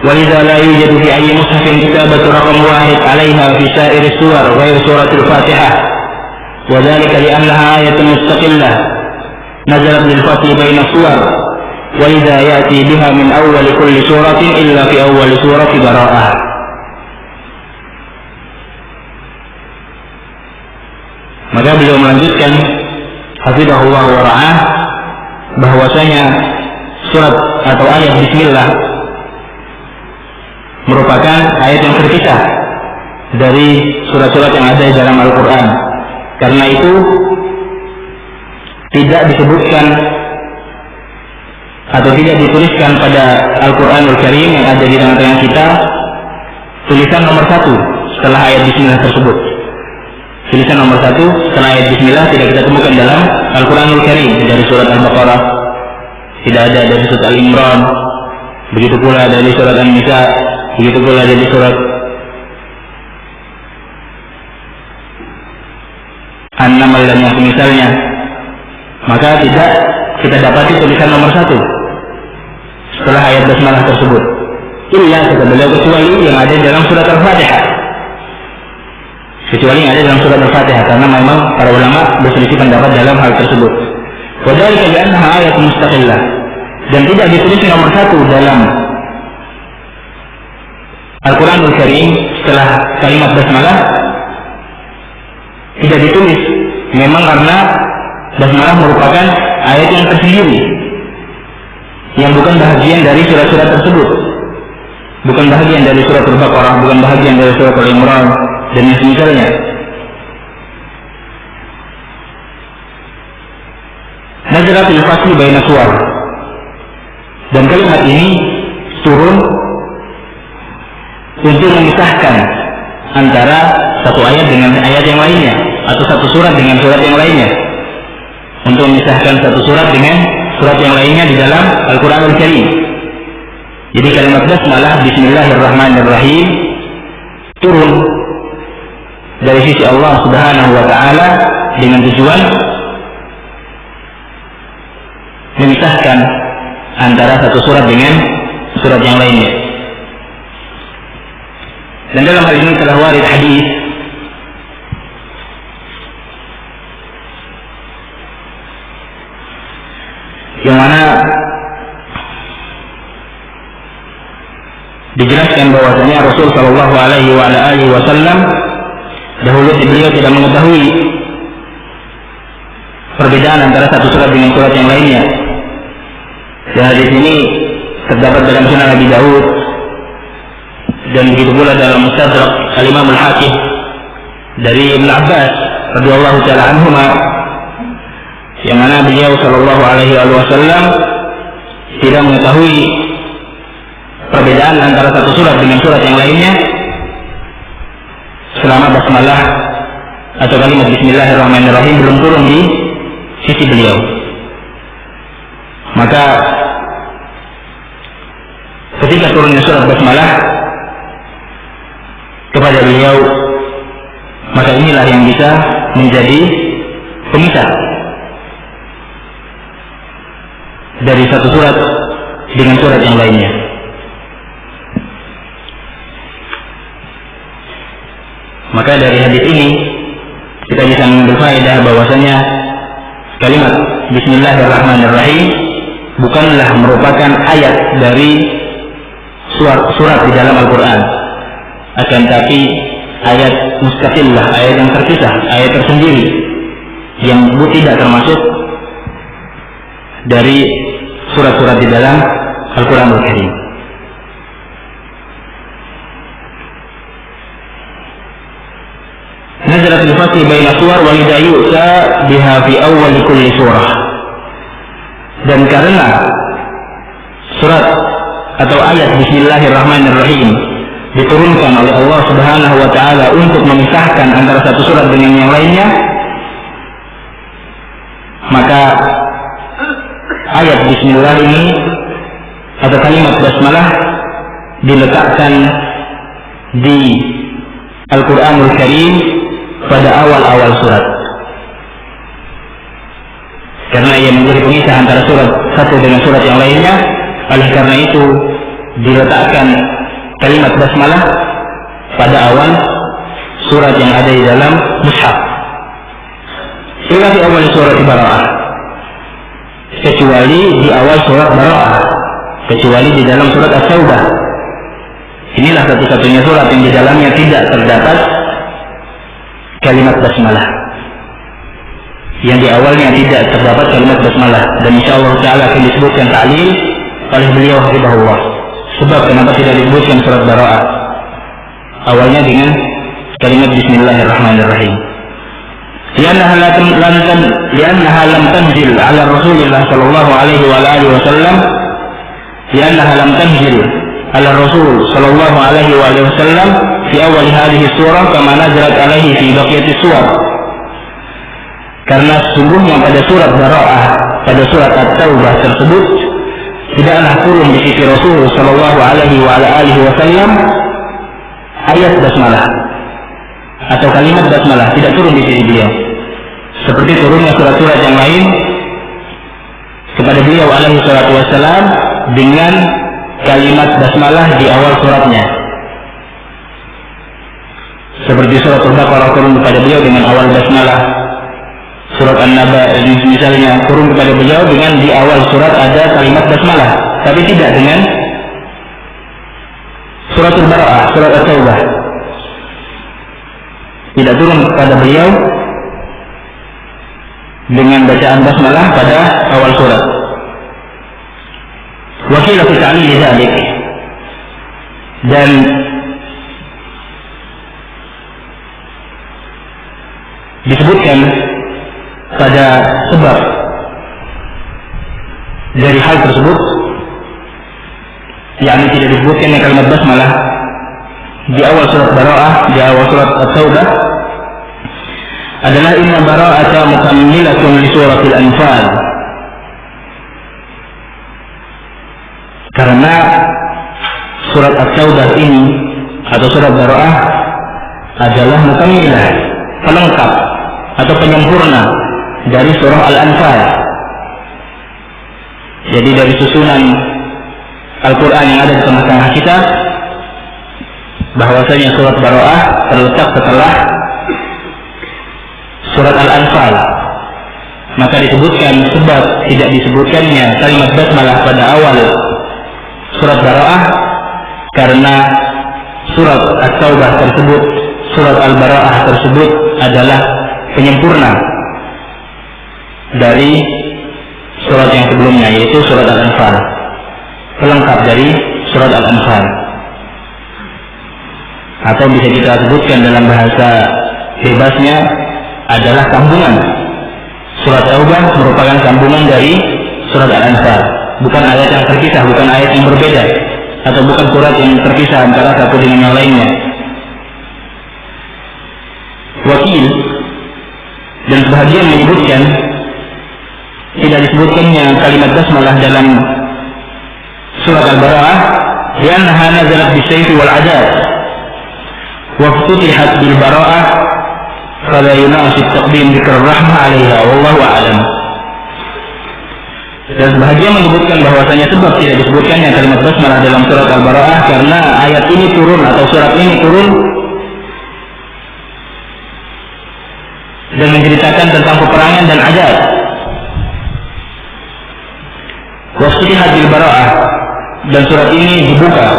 Walidha la yujadu fi ayyi mushafin kitabatu raqam wahid 'alayha fi sa'iri suwar ghayr suratil Fatihah, wa dhalika li annaha ayatun mustaqillah nazalat lil fasli baina suwar, wa idza ya'ti biha min awwal kulli suratin illa fi awwal surati Bara'ah. Maka beliau melanjutkan hafizahullah wa ra'ah, bahwasanya surat atau ayat bismillah merupakan ayat yang terpisah dari surat-surat yang ada di dalam Al-Quran. Karena itu tidak disebutkan atau tidak dituliskan pada Al-Quranul Karim yang ada di tengah-tengah kita tulisan nomor 1 setelah ayat bismillah tersebut. tulisan nomor 1 setelah ayat Bismillah tidak kita temukan dalam Al-Quranul Karim. Dari surat Al-Baqarah tidak ada, dari surat Al-Imran begitu pula dari surat An-Nisa, begitu pula dari surat An-Naml dan yang semisalnya. Maka tidak kita dapati tulisan nomor 1 setelah ayat Basmalah tersebut. Illa kata beliau kecuali yang ada dalam surat Al-Fatihah. Kecuali yang ada dalam surat Al-Fatihah, karena memang para ulama berselisih pendapat dalam hal tersebut. Wadzalika li'annaha ayat mustaqillah, dan tidak ditulis nomor 1 dalam Al-Quranul Karim setelah kalimat Basmalah, tidak ditulis. Memang karena Basmalah merupakan ayat yang tersendiri, yang bukan bahagian dari surat-surat tersebut, bukan bahagian dari surat Al-Baqarah, bukan bahagian dari surat Al-Imran dan yang semisalnya. Nazaratul fasl baina suwar, dan kalimat ini turun untuk memisahkan antara satu ayat dengan ayat yang lainnya, atau satu surat dengan surat yang lainnya, untuk memisahkan satu surat dengan surat yang lainnya di dalam Al-Quranul Karim. Jadi kalimat Basmalah Bismillahirrahmanirrahim turun dari sisi Allah Subhanahu wa Ta'ala dengan tujuan memisahkan antara satu surat dengan surat yang lainnya. Dan dalam hal ini telah warid hadis yang mana dijelaskan bahwasanya Rasul Shallallahu Alaihi Wasallam dahulu beliau tidak mengetahui perbedaan antara satu surat dengan surat yang lainnya. Dan hadis ini terdapat dalam Sunan Abi Daud dan begitu pula dalam Mustadrak Al-Imam Al-Hakim dari Ibn Abbas radhiyallahu taala anhuma, yang mana beliau Shallallahu Alaihi Wasallam tidak mengetahui perbedaan antara satu surat dengan surat yang lainnya selama Basmalah atau kalimat Bismillahirrahmanirrahim belum turun di sisi beliau. Maka ketika turunnya surat Basmalah kepada beliau, maka inilah yang bisa menjadi pemisah dari satu surat dengan surat yang lainnya. Maka dari hadis ini kita bisa mengambil faedah bahwasanya kalimat Bismillahirrahmanirrahim bukanlah merupakan ayat dari surat di dalam Al-Quran, akan tapi ayat mustaqillah, ayat yang terpisah, ayat tersendiri yang tidak termasuk dari surat-surat di dalam Al-Quranul Karim. Nazarat al-fasl baina suwar wa yu'ta biha fi awwal kulli surah. Dan karena surat atau ayat Bismillahirrahmanirrahim diturunkan oleh Allah Subhanahu wa Ta'ala untuk memisahkan antara satu surat dengan yang lainnya, maka ayat Bismillah ini atau kalimat Basmalah diletakkan di Al-Quranul Karim pada awal-awal surat, karena ia menjadi pemisah antara surat satu dengan surat yang lainnya. Oleh karena itu diletakkan kalimat Basmalah pada awal surat yang ada di dalam mushaf. Illa di awal surat Bara'ah, kecuali di awal surat Bara'ah, kecuali di dalam surat At-Taubah. Inilah satu-satunya surat yang di dalamnya tidak terdapat kalimat Basmalah, yang di awalnya tidak terdapat kalimat Basmalah. Dan insyaallah ta'ala akan disebutkan ta'lil oleh beliau hafizahullah sebab kenapa tidak disebutkan surat Bara'ah awalnya dengan kalimat Bismillahirrahmanirrahim. Liannaha lam tanzil ala Rasulillah sallallahu alaihi wa alihi wasallam, liannaha lam tanzil ala Rasul sallallahu alaihi wa alihi wasallam fi awal hadhihi surah kama nazalat alaihi fi baqiyati surah. Karena sungguhnya pada surat Bara'ah, pada surat At-Taubah tersebut tidaklah turun di sisi Rasul sallallahu alaihi wasallam ayat basmalah atau kalimat basmalah, tidak turun di sisi beliau. Seperti turunnya surat-surat yang lain kepada beliau alaihi salatu wassalam dengan kalimat basmalah di awal suratnya. Seperti surat Al-Baqarah turun kepada beliau dengan awal basmalah. Surat An-Naba misalnya turun kepada beliau dengan di awal surat ada kalimat basmalah, tapi tidak dengan surat Al-Bara'ah, surat At-Taubah. Tidak turun kepada beliau dengan bacaan basmalah pada awal surat. Wa qila fi ta'lil dzalik, dan disebutkan pada sebab dari hal tersebut, yakni tidak disebutkannya kalimat basmalah di awal surat Bara'ah, di awal surat At-Taubah, adalah inna bara'ata mukammilatun li suratil Anfal. Karena surat At-Taubah ini atau surat Bara'ah adalah mukammilah, pelengkap atau penyempurna dari surah Al-Anfal. Jadi dari susunan Al-Quran yang ada di tengah-tengah kita, bahwasanya surat Bara'ah terletak setelah surat Al-Anfal. Maka disebutkan sebab tidak disebutkannya kalimat basmalah pada awal surat Bara'ah karena surat At-Taubah tersebut, surat Al-Bara'ah tersebut adalah penyempurna dari surat yang sebelumnya, yaitu surat Al-Anfal, pelengkap dari surat Al-Anfal. Atau bisa kita sebutkan dalam bahasa bebasnya adalah sambungan. Surat Taubah merupakan sambungan dari surat Al-Anfal, bukan ayat yang terpisah, bukan ayat yang berbeda, atau bukan surat yang terpisah antara satu dengan yang lainnya. Wakil dan sebahagian menyebutkan tidak disebutkannya kalimat basmalah dalam surat Al-Bara'ah li'annaha nazalat bisayfi wal 'adab wa futtihat bil bara'ah fala yunasib taqdim dzikr rahmah 'alaiha wallahu a'lam. Dan sebahagian menyebutkan bahwasanya sebab tidak disebutkannya kalimat basmalah dalam surat Al-Bara'ah karena ayat ini turun atau surat ini turun dan menceritakan tentang peperangan dan azab. Wafutihat bil bara'ah, dan surat ini dibuka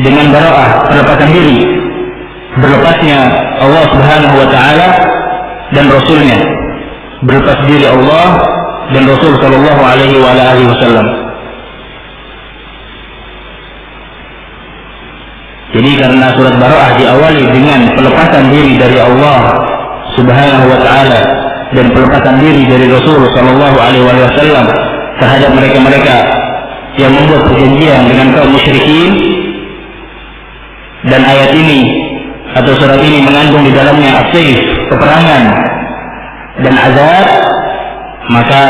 dengan bara'ah, pelepasan diri, berlepasnya Allah Subhanahu wa taala dan Rasulnya, berlepas diri Allah dan Rasul sallallahu alaihi wasallam. Jadi karena surat Bara'ah diawali dengan pelepasan diri dari Allah Subhanahu wa taala dan pelepasan diri dari Rasul sallallahu alaihi wasallam terhadap mereka-mereka yang membuat perjanjian dengan kaum musyrikin, dan ayat ini atau surat ini mengandung di dalamnya as-sayf, peperangan dan azab, maka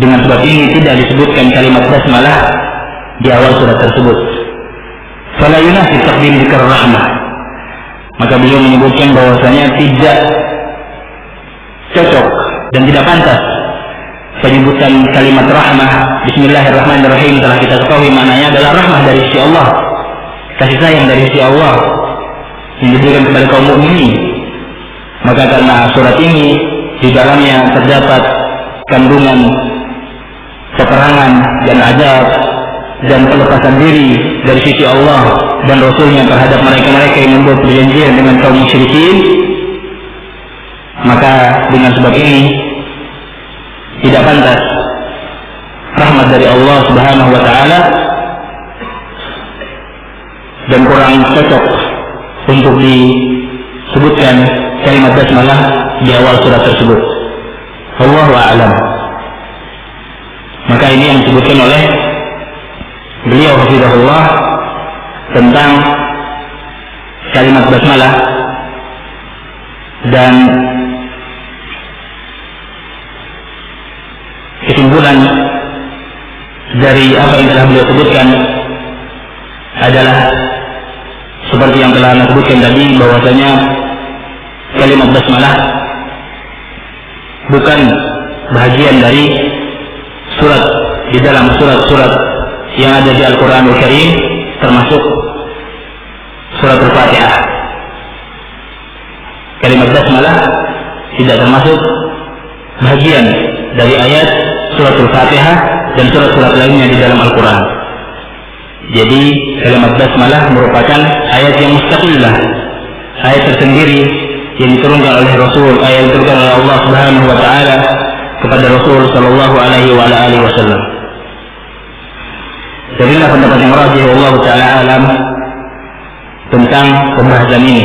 dengan sebab ini tidak disebutkan kalimat basmalah di awal surat tersebut. Fala yunasib taqdim dzikr rahmah. Maka beliau menyebutkan bahwasanya tidak cocok dan tidak pantas penyebutan kalimat rahmah. Bismillahirrahmanirrahim telah kita ketahui maknanya adalah rahmah dari sisi Allah, kasih sayang dari sisi Allah yang diberikan kepada kaum mukminin. Maka karena surat ini di dalamnya terdapat kandungan peperangan dan azab dan pelepasan diri dari sisi Allah dan Rasulnya terhadap mereka-mereka yang membuat perjanjian dengan kaum musyrikin, maka dengan sebab ini tidak pantas rahmat dari Allah Subhanahu wa taala dan kurang cocok untuk disebutkan kalimat basmalah di awal surat tersebut. Wallahu a'lam. Maka ini yang disebutkan oleh beliau hafizahullah tentang kalimat basmalah Dan kesimpulan dari apa yang telah beliau sebutkan adalah seperti yang telah anda sebutkan tadi, bahwasanya kalimat basmalah bukan bahagian dari surat di dalam surat-surat yang ada di Al-Quranul Karim, termasuk surat Al-Fatihah. Kalimat basmalah tidak termasuk bahagian dari ayat surat Al-Fatihah dan surat-surat lainnya di dalam Al-Quran. Jadi kalimat basmalah merupakan ayat yang mustaqillah, ayat tersendiri yang diturunkan oleh Rasul, ayat yang diturunkan oleh Allah Subhanahu wa taala kepada Rasul sallallahu alaihi wa alihi wasallam. Jadi inilah pendapat yang rajih Allah taala alam tentang pembahasan ini.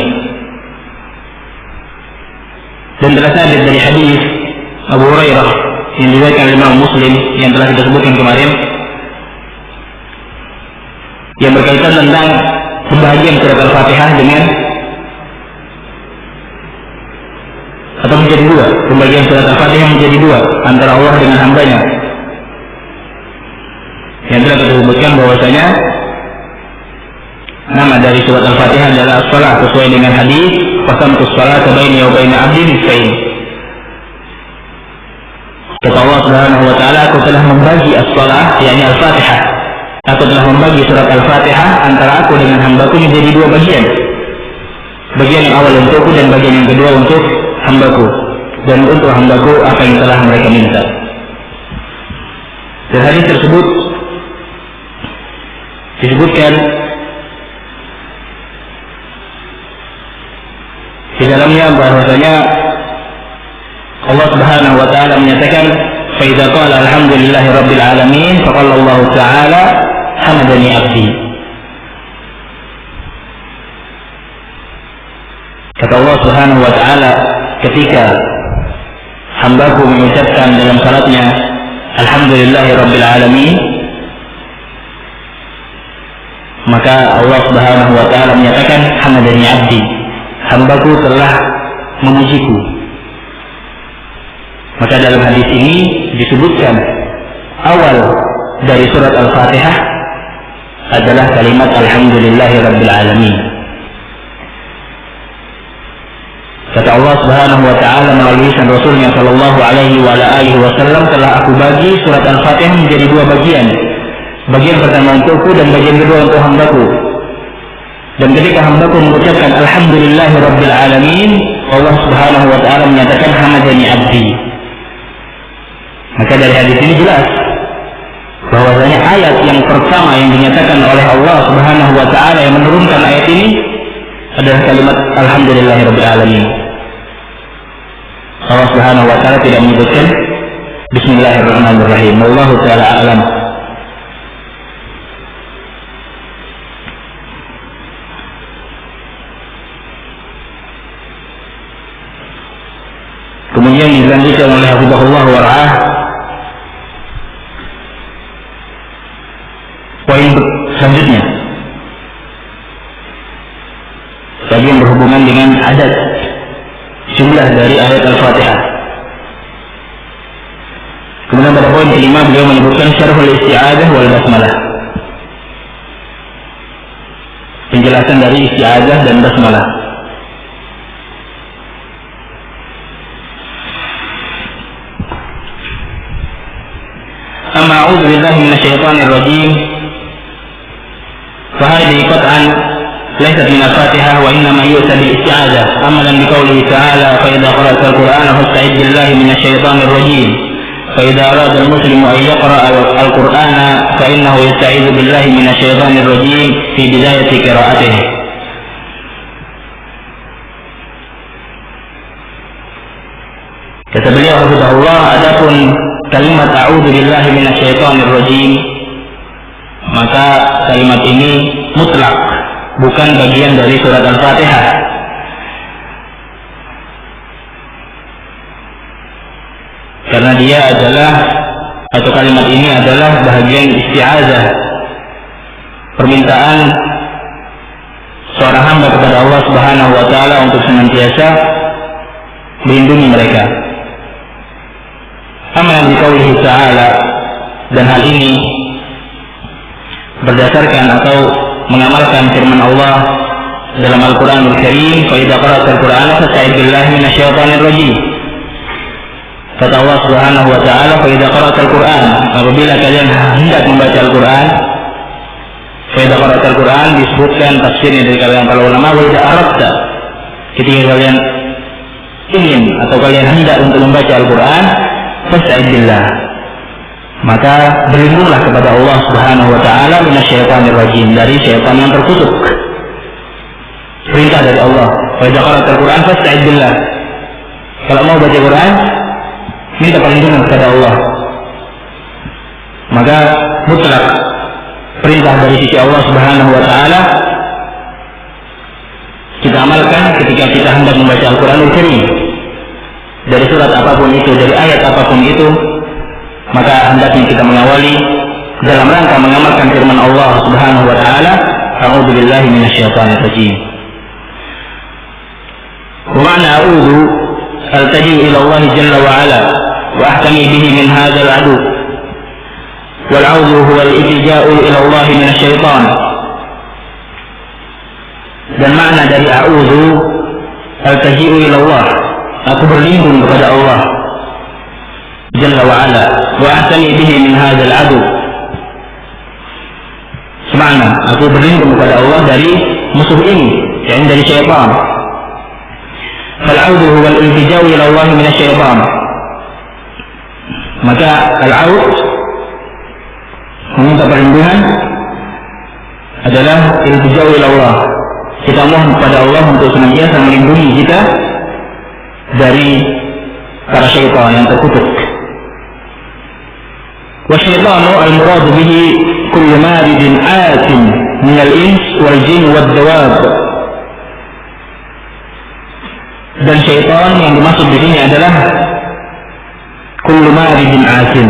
Dan terdapat dari hadis Abu Hurairah yang diriwayatkan oleh Imam Muslim yang telah kita sebutkan kemarin, yang berkaitan tentang pembahagian surat Al-Fatihah dengan atau menjadi dua, pembagian surat Al-Fatihah menjadi dua antara Allah dengan hambanya. Yang telah kita sebutkan bahwasanya nama dari surat Al-Fatihah adalah as-salah, sesuai dengan hadis qasamtus salata baini wa baina 'abdi nisfain. Kata Allah Subhanahu wa taala, aku telah membagi as-salah, yakni Al-Fatihah. Aku telah membagi surat Al-Fatihah antara aku dengan hambaku menjadi dua bagian. Bagian yang awal untukku dan bagian yang kedua untuk hambaku, dan untuk hambaku apa yang telah mereka minta. Dan hadis tersebut disebutkan di dalamnya bahwasanya Allah Subhanahu wa taala menyatakan, "Fa idza qala alhamdulillahi rabbil alamin, faqala Allah taala hamadani abdi." Kata Allah Subhanahu wa taala, ketika hambaku mengucapkan dalam salatnya alhamdulillahi rabbil alamin, maka Allah Subhanahu wa taala menyatakan hamadani abdi, hambaku telah memujiku. Maka dalam hadis ini disebutkan awal dari surat Al-Fatihah adalah kalimat alhamdulillahi rabbil alamin. Kata Allah Subhanahu wa taala melalui Rasulnya sallallahu alaihi wa alihi wasallam, telah aku bagi surat Al-Fatihah menjadi dua bagian. Bagian pertama untukku dan bagian kedua untuk hambaku. Dan ketika hambaku mengucapkan alhamdulillahi rabbil alamin, Allah Subhanahu wa taala menyatakan hamadani abdi. Maka dari hadis ini jelas bahwasanya ayat yang pertama yang dinyatakan oleh Allah Subhanahu wa taala yang menurunkan ayat ini adalah kalimat alhamdulillahi rabbil alamin. Allah Subhanahu wa taala tidak menyebutkan bismillahirrahmanirrahim. Wallahu taala a'lam. Kemudian dilanjutkan oleh hafizahullah wa ra'ah poin selanjutnya bagi yang berhubungan dengan adat jumlah dari ayat Al-Fatihah. Kemudian pada poin kelima beliau menyebutkan syarhul isti'adzah wal basmalah, penjelasan dari isti'adzah dan basmalah. Amma a'udzu billahi minasyaitonir rajim, فهذه قطعا ليست من الفاتحة وإنما يؤتى بالاستعاذة عملا بقوله تعالى فإذا قرأت القرآن فاستعذ بالله من الشيطان الرجيم فإذا أراد المسلم أن يقرأ القرآن فإنه يستعيذ بالله من الشيطان الرجيم في بداية قراءته. Kata beliau hafizahullah, adapun kalimat a'udzu billahi minasyaitonir rajim, maka kalimat ini mutlak, bukan bagian dari surat Al-Fatihah. Karena dia adalah, atau kalimat ini adalah bahagian isti'adzah, permintaan seorang hamba kepada Allah Subhanahu wa taala untuk senantiasa melindungi mereka. Amma bi qaulihi ta'ala, dan hal ini berdasarkan atau mengamalkan firman Allah dalam Al-Qur'anul Karim, fa idza qara'tal Qur'ana fasta'id billahi minasyaitonir rajim. Kata Allah Subhanahu wa taala, fa idza qara'tal Qur'an, apabila kalian hendak membaca Al-Qur'an, fa idza qara'tal Qur'an disebutkan tafsirnya dari kalangan para ulama, wa idza aradta, ketika kalian ingin atau kalian hendak untuk membaca Al-Qur'an, fasta'id billah, maka berlindunglah kepada Allah Subhanahu wa taala minasyaitonir rajim, dari syaitan yang terkutuk. Perintah dari Allah, fa idza qara'tal Qur'an fasta'id billah. Kalau mau baca Quran, minta perlindungan kepada Allah. Maka mutlak perintah dari sisi Allah Subhanahu wa taala kita amalkan ketika kita hendak membaca Al-Qur'anul Karim. Dari surat apapun itu, dari ayat apapun itu, maka hendaknya kita mengawali dalam rangka mengamalkan firman Allah Subhanahu wa taala, a'udzu billahi minasyaitonir rajim. Wa ma'na a'udzu altaji ila Allah jalla wa ala wa ahtami bihi min hadzal adu. Wal 'audzu huwa al-iltija'u ila Allah minasyaiton. Dan makna dari a'udzu altaji'u ila Allah, aku berlindung kepada Allah Jalla wa ala wa ahtami bihi min hadzal adu. Semakna, aku berlindung kepada Allah dari musuh ini, yakni dari syaitan. Fal 'audzu huwa al-iltija'u ila Allah minasyaiton. Maka al-'aud, meminta perlindungan, adalah iltija'u ila Allah. Kita mohon kepada Allah untuk senantiasa melindungi kita dari para syaitan yang terkutuk. Wa syaitanu al-muradu bihi kullu maridin atin min al-ins wal jin wad dawab. Dan syaitan yang dimaksud di sini adalah kullu maridin atin,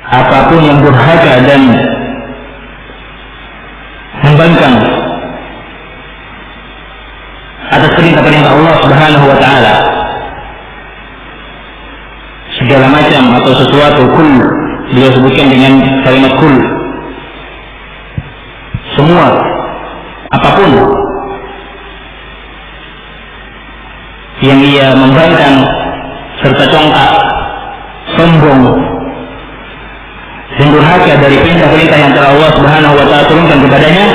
apapun yang durhaka dan membangkang atas perintah-perintah Allah Subhanahu wa taala. Segala macam atau sesuatu, kul, beliau sebutkan dengan kalimat kul, semua, apapun yang ia membangkang serta congkak, sombong dan durhaka dari perintah-perintah yang telah Allah Subhanahu wa taala turunkan kepadanya,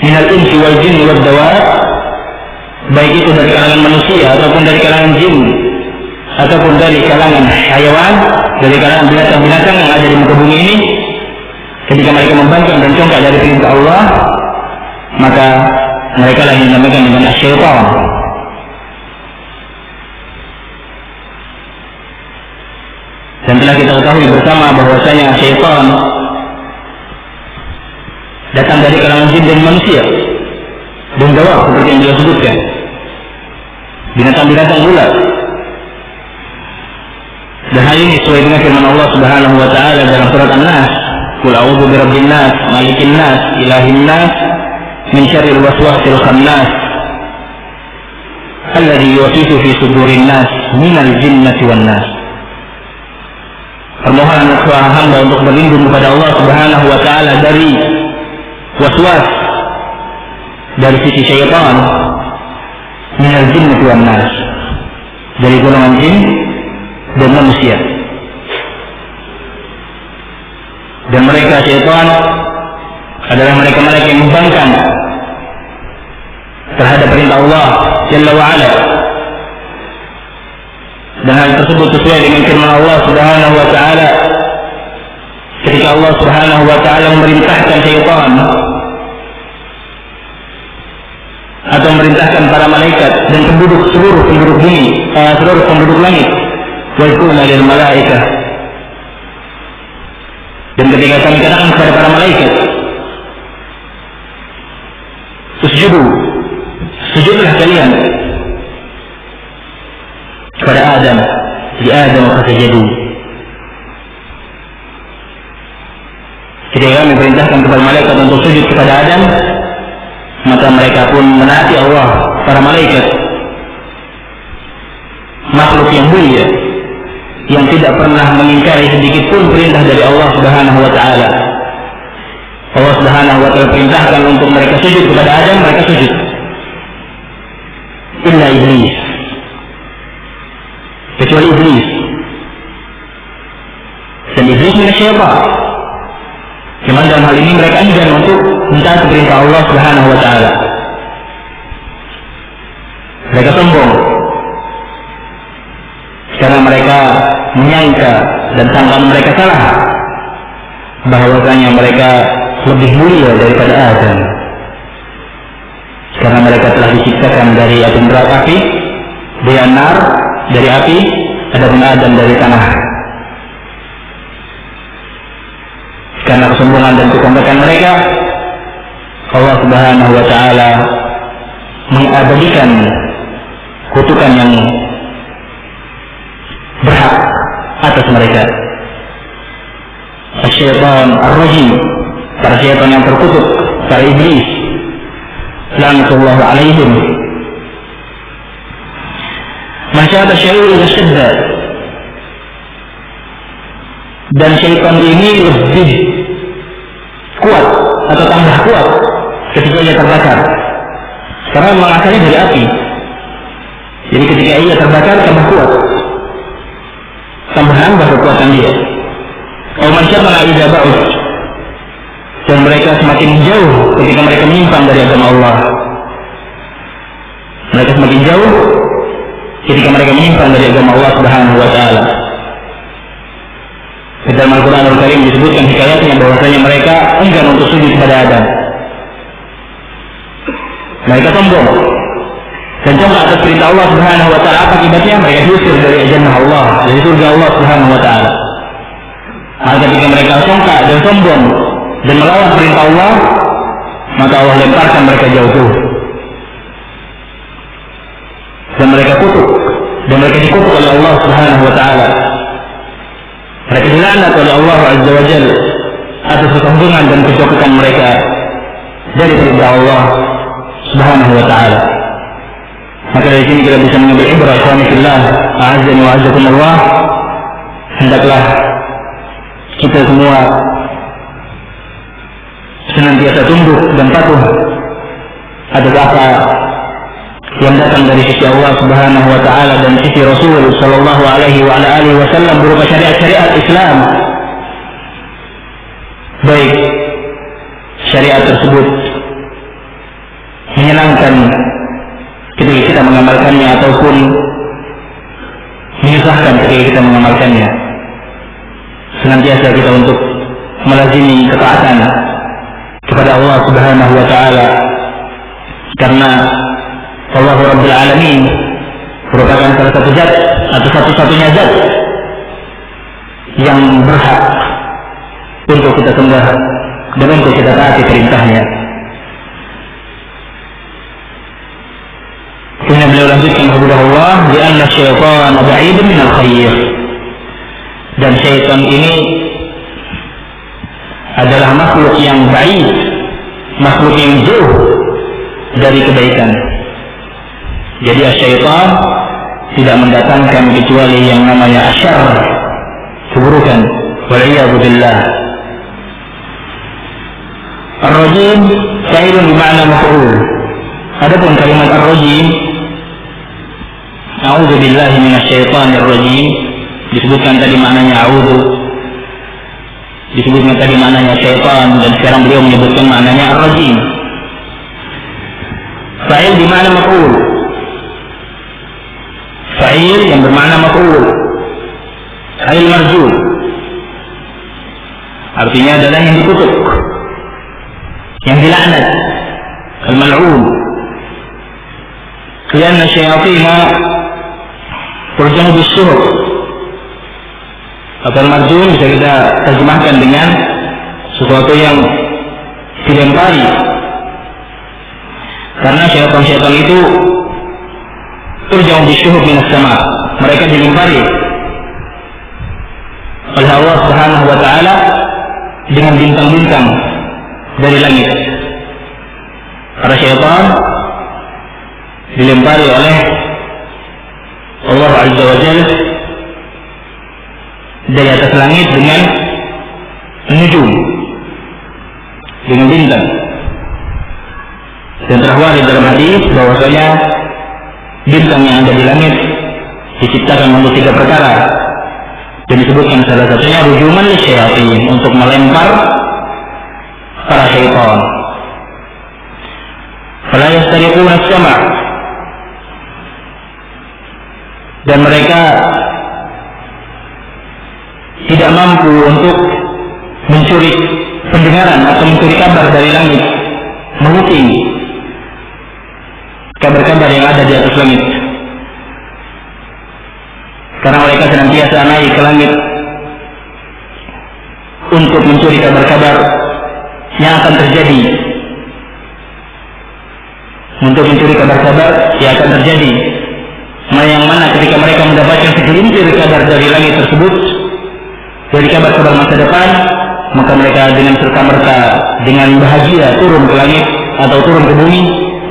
minal insi wal jinni wad dawab, baik itu dari kalangan manusia ataupun dari kalangan jin ataupun dari kalangan hayawan, dari kalangan binatang-binatang yang ada di muka bumi ini, ketika mereka membangkang dan congkak dari perintah Allah, maka mereka lah yang dinamakan dengan syaitan. Dan telah kita ketahui bersama bahwasanya syaitan datang dari kalangan jin dan manusia dan dawab, seperti yang beliau sebutkan, binatang-binatang pula. Dan hal ini sesuai dengan firman Allah Subhanahu wa taala dalam surat An-Nas, qul a'udzu birabbin nas, malikin nas, ilahin nas, min syarril waswasil khannas, alladzi yuwaswisu fi sudurin nas, minal jinnati wan nas. Permohonan seorang hamba untuk berlindung kepada Allah Subhanahu wa taala dari waswas, dari sisi syaitan, minal jinnati wan nas, dari golongan jin dan manusia. Dan mereka syaitan adalah mereka-mereka yang membangkang terhadap perintah Allah Jalla wa ala. Dan hal tersebut sesuai dengan firman Allah Subhanahu wa taala ketika Allah Subhanahu wa taala memerintahkan syaitan atau memerintahkan para malaikat dan seluruh penduduk bumi, seluruh penduduk langit, wa qulna lil malaikah, dan ketika kami katakan kepada para malaikat, sujudlah kalian kepada Adam, di Adam fasajadu. Ketika kami perintahkan kepada malaikat untuk sujud kepada Adam, maka mereka pun menaati Allah, para malaikat, makhluk yang mulia, yang tidak pernah mengingkari sedikit pun perintah dari Allah Subhanahu wa Ta'ala. Allah Subhanahu wa Ta'ala perintahkan untuk mereka sujud kepada Adam, mereka sujud. Illa iblis, kecuali iblis. Dan iblis minasyaitan. Cuma dalam hal ini mereka enggan untuk mentaati perintah Allah Subhanahu wa Ta'ala. Mereka sombong karena mereka menyangka dan sangkaan mereka salah bahwasanya mereka lebih mulia daripada Adam, karena mereka telah diciptakan dari api neraka, dia nar dari api, adapun Adam dari tanah. Karena kesombongan dan kekompakan mereka, Allah Subhanahu wa Ta'ala mengabadikan kutukan yang berhak atas mereka. Syaitan ar-rajim, para syaitan yang terkutuk, para iblis, laknatullah alaihim. Masyaallah syaitan syadda, dan syaitan ini lebih kuat atau tambah kuat ketika ia terbakar, karena memang asalnya dari api. Jadi ketika ia terbakar tambah kuat, tambah nambah kekuatan dia. Dan mereka semakin jauh ketika mereka menyimpang dari agama Allah. Mereka semakin jauh ketika mereka menyimpang dari agama Allah Subhanahu wa Ta'ala. Dalam Al-Quran Al-Karim disebutkan hikayatnya bahwasanya mereka enggan untuk sujud kepada Adam. Mereka sombong dan coba atas perintah Allah Subhanahu wa Ta'ala. Apa akibatnya? Mereka diusir dari jannah Allah, dari surga Allah Subhanahu wa Ta'ala. Ketika mereka songkak dan sombong dan melawan perintah Allah, maka Allah lemparkan mereka jauh-jauh, dan mereka kutuk, dan mereka dikutuk oleh Allah Subhanahu wa Ta'ala. Mereka dilaknat oleh Allah Azza wa Jalla atas kesombongan dan kecocokan mereka dari perintah Allah Subhanahu wa Ta'ala. Maka dari sini kita bisa mengambil ibrah, Alhamdulillah, a'azzani wa a'azzakumullah. Hendaklah kita semua senantiasa tunduk dan patuh atas apa yang datang dari sisi Allah Subhanahu wa Ta'ala dan sisi Rasul sallallahu alaihi wa ala alihi wasallam berupa syariat-syariat Islam. Baik syariat tersebut menyenangkan ketika kita mengamalkannya ataupun menyusahkan ketika kita mengamalkannya, senantiasa kita untuk melazimi ketaatan kepada Allah Subhanahu wa Ta'ala, karena Allah Rabbul Alamin merupakan salah satu zat atau satu-satunya zat yang berhak untuk kita sembah dan untuk kita taati perintahnya. Kemudian beliau lanjutkan kepada Allah, "Li'anna syaitan ba'idun minal khair." Dan syaitan ini adalah makhluk yang ba'id, makhluk yang jauh dari kebaikan. Jadi syaitan tidak mendatangkan kecuali yang namanya asyar, keburukan. Wal'iyadu billah. Ar-rajim fa'ilun bermakna maf'ul. Adapun kalimat ar-rajim, a'udzu billahi minasyaitonir rajim, disebutkan tadi maknanya a'udzu, disebutkan tadi maknanya syaitan, dan sekarang beliau menyebutkan maknanya ar-rajim. Fa'il bermakna maf'ul. Fa'il yang bermakna maf'ul, fa'il marju, artinya adalah yang dikutuk, yang dilaknat, al-mal'un. Karena syayatin terjemah bisyuhur atau al-marjun bisa kita terjemahkan dengan sesuatu yang dilempari, karena syaitan-syaitan itu terjauh bisyuhur minas sama, mereka dilempari oleh Allah Subhanahu wa Ta'ala dengan bintang-bintang dari langit. para syaitan dilempari oleh Allah Azza wa Jalla dari atas langit dengan nujum, dengan bintang. Dan telah warid dalam hadis bahwasanya bintang yang ada di langit diciptakan untuk 3 perkara. Dan disebutkan salah satunya rujuman lisyayatin, untuk melempar para syaitan. Fala yastariquna as-sama', dan mereka tidak mampu untuk mencuri pendengaran atau mencuri kabar dari langit, menguping kabar-kabar yang ada di atas langit. Karena mereka senantiasa naik ke langit untuk mencuri kabar-kabar yang akan terjadi, untuk mencuri kabar-kabar yang akan terjadi. Yang mana ketika mereka mendapatkan segelintir kabar dari langit tersebut, dari kabar-kabar masa depan, maka mereka dengan serta-merta, dengan bahagia turun ke langit atau turun ke bumi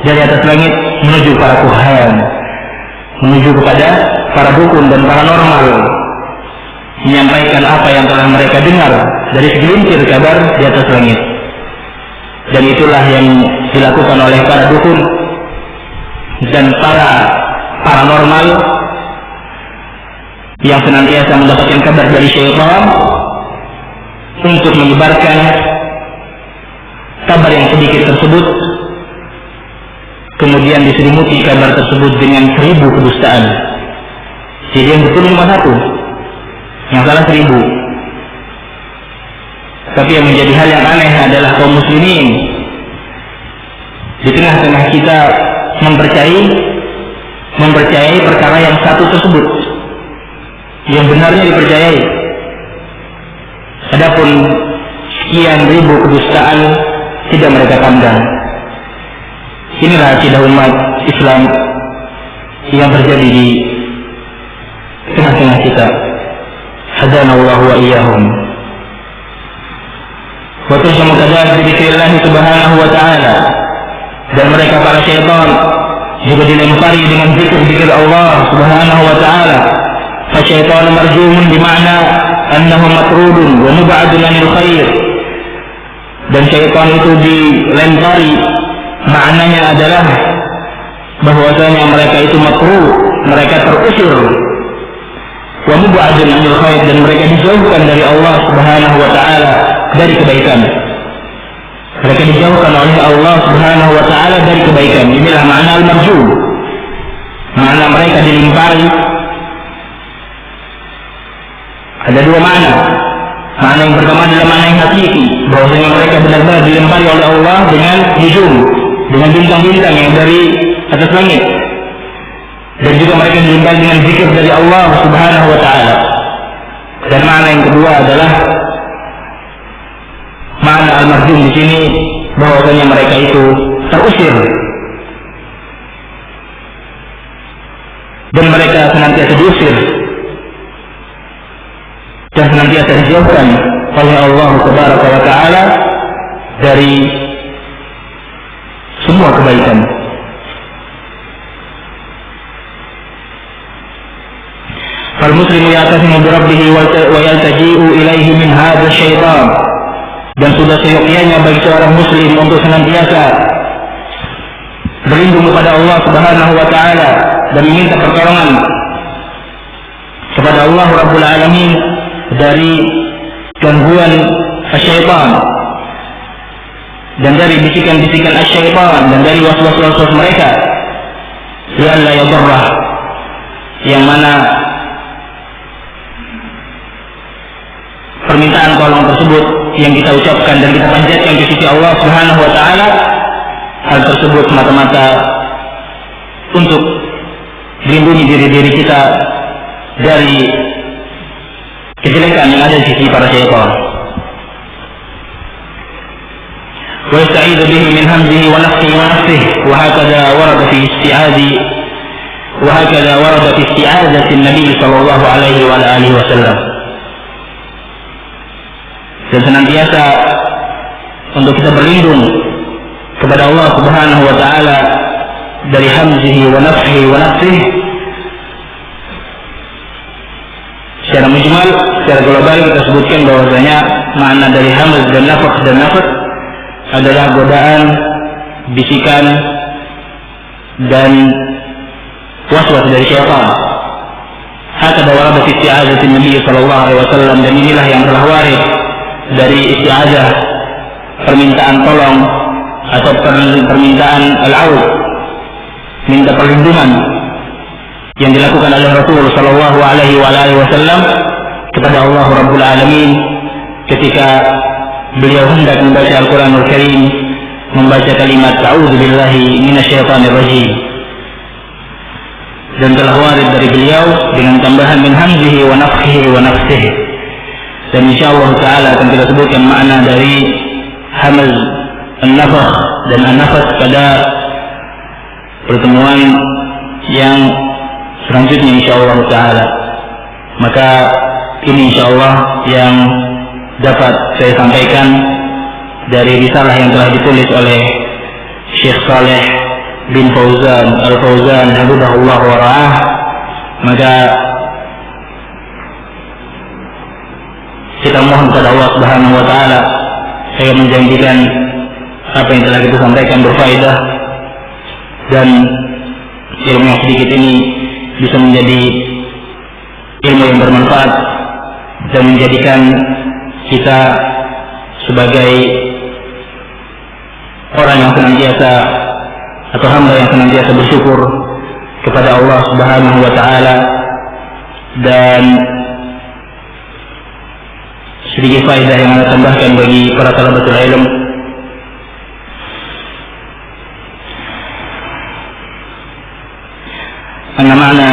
dari atas langit menuju para kuhan, menuju kepada para dukun dan paranormal, menyampaikan apa yang telah mereka dengar dari segelintir kabar di atas langit. Dan itulah yang dilakukan oleh para dukun dan para paranormal yang senantiasa mendapatkan kabar dari syaitan untuk menyebarkan kabar yang sedikit tersebut, kemudian diselimuti kabar tersebut dengan 1000 kedustaan. Jadi yang betul cuma 1, yang salah 1000. Tapi yang menjadi hal yang aneh adalah kaum muslimin di tengah-tengah kita mempercayai perkara yang satu tersebut, yang benarnya dipercayai. Adapun sekian ribu kedustaan tidak mereka pandang. Inilah akidah umat Islam yang terjadi di tengah-tengah kita. Hadanallahu wa iyyahum. Wa tusmu kadzalik bi dzikrillah subhanahu wa ta'ala. Dan mereka para syaitan juga dilempari dengan zikir-zikir Allah subhanahu wa ta'ala. Fa syaitan marjumun bimakna annahu matrudun wa mub'adun 'anil khair. Dan syaitan itu dilempari, maknanya adalah bahwasanya mereka itu makruh, mereka terusir, wa mub'adun 'anil khair, dan mereka dijauhkan dari Allah Subhanahu wa taala dari kebaikan. Mereka dijauhkan oleh Allah Subhanahu wa taala dari kebaikan. Inilah makna al-marjum. Makna mereka dilempari ada 2 makna. Makna yang pertama adalah makna yang hakiki, bahwasanya mereka benar-benar dilempari oleh Allah dengan nujum, dengan bintang-bintang yang dari atas langit. Dan juga mereka dilempari dengan zikir dari Allah Subhanahu wa taala. Dan makna yang kedua adalah makna al-marjum di sini, bahwasanya mereka itu terusir dan mereka senantiasa diusir dan senantiasa dijauhkan oleh Allah Subhanahu wa taala dari semua kebaikan. Fal muslimu ya'tasimu bi rabbih wa yaltaji'u ilaihi min hadzal syaitan. Dan sudah seyogyanya bagi seorang muslim untuk senantiasa berlindung kepada Allah Subhanahu wa taala dan meminta pertolongan kepada Allah Rabbul Alamin dari gangguan syaitan dan dari bisikan-bisikan syaitan dan dari waswas-waswas mereka, ya la yadurrah, yang mana permintaan tolong tersebut yang kita ucapkan dan kita panjatkan ke sisi Allah Subhanahu wa taala, hal tersebut semata-mata untuk melindungi diri kita dari kejelekan yang ada di sisi para syaitan. Wa yasta'idzu bihi min hamzihi wa nafsihi wa nafsihi, wa hakadha warada fi isti'adhi wa hakadha warada fi isti'adzati an-nabi sallallahu alaihi wa alihi wasallam. Dan senantiasa untuk kita berlindung kepada Allah Subhanahu wa taala dari hamzihi wa nafhihi wa nafsihi secara mujmal, secara global kita sebutkan bahwasanya makna dari hamz dan nafth adalah godaan, bisikan dan waswas dari syaitan. Hakada warada fi isti'azatin Nabi sallallahu alaihi wasallam, dan inilah yang telah warid dari isti'azah, permintaan tolong atau permintaan al-'aud, minta perlindungan yang dilakukan oleh Rasul sallallahu alaihi wasallam kepada Allah Rabbul Alamin ketika beliau hendak membaca Al-Qur'anul Karim, membaca kalimat a'udzubillahi minasyaitonir rajim. Dan telah warid dari beliau dengan tambahan min hamzihi wa nafhihi wa nafsihi. Dan insyaallah taala akan kita sebutkan makna dari hamz, an-nafkh dan an-nafas pada pertemuan yang selanjutnya insyaallah taala. Maka ini insyaallah yang dapat saya sampaikan dari risalah yang telah ditulis oleh Syekh Saleh bin Fauzan Al-Fauzan hafizahullah wa ra'ah. Maka kita mohon kepada Allah Subhanahu wa taala, saya menjanjikan apa yang telah kita sampaikan berfaedah dan ilmu yang sedikit ini bisa menjadi ilmu yang bermanfaat dan menjadikan kita sebagai orang yang senantiasa atau hamba yang senantiasa bersyukur kepada Allah Subhanahu wa taala. Dan sedikit faedah yang Anda tambahkan bagi para talabatul ilm, anna ma'na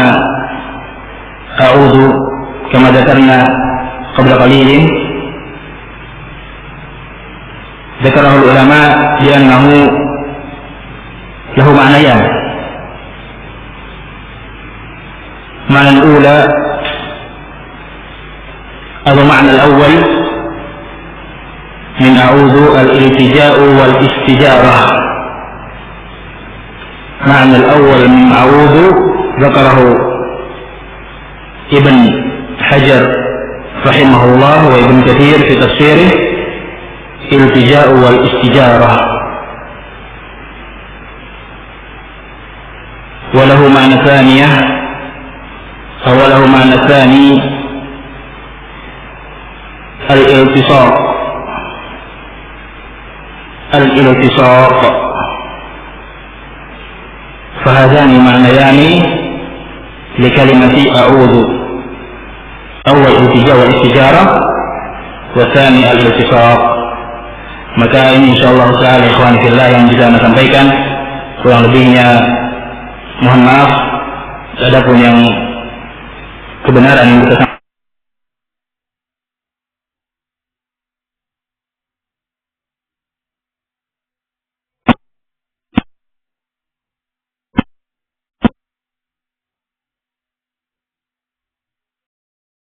a'udhu kama dzakarna qabla qalilin ذكره العلماء بأنه له معنيان. المعنى الأولى أو المعنى الأول من أعوذ الالتجاء والاستجارة. معنى الأول من أعوذ ذكره ابن حجر رحمه الله وابن كثير في تفسيره التجاء والاستجارة، وله معنى ثانية أو له معنى ثاني الالتصاق. فهذان معنيان لكلمة أعوذ، أول الالتجاء والاستجارة والثاني الالتصاق. Maka ini insyaallah ta'ala ikhwan fillah yang bisa Anda sampaikan, kurang lebihnya mohon maaf. Adapun yang kebenaran yang kita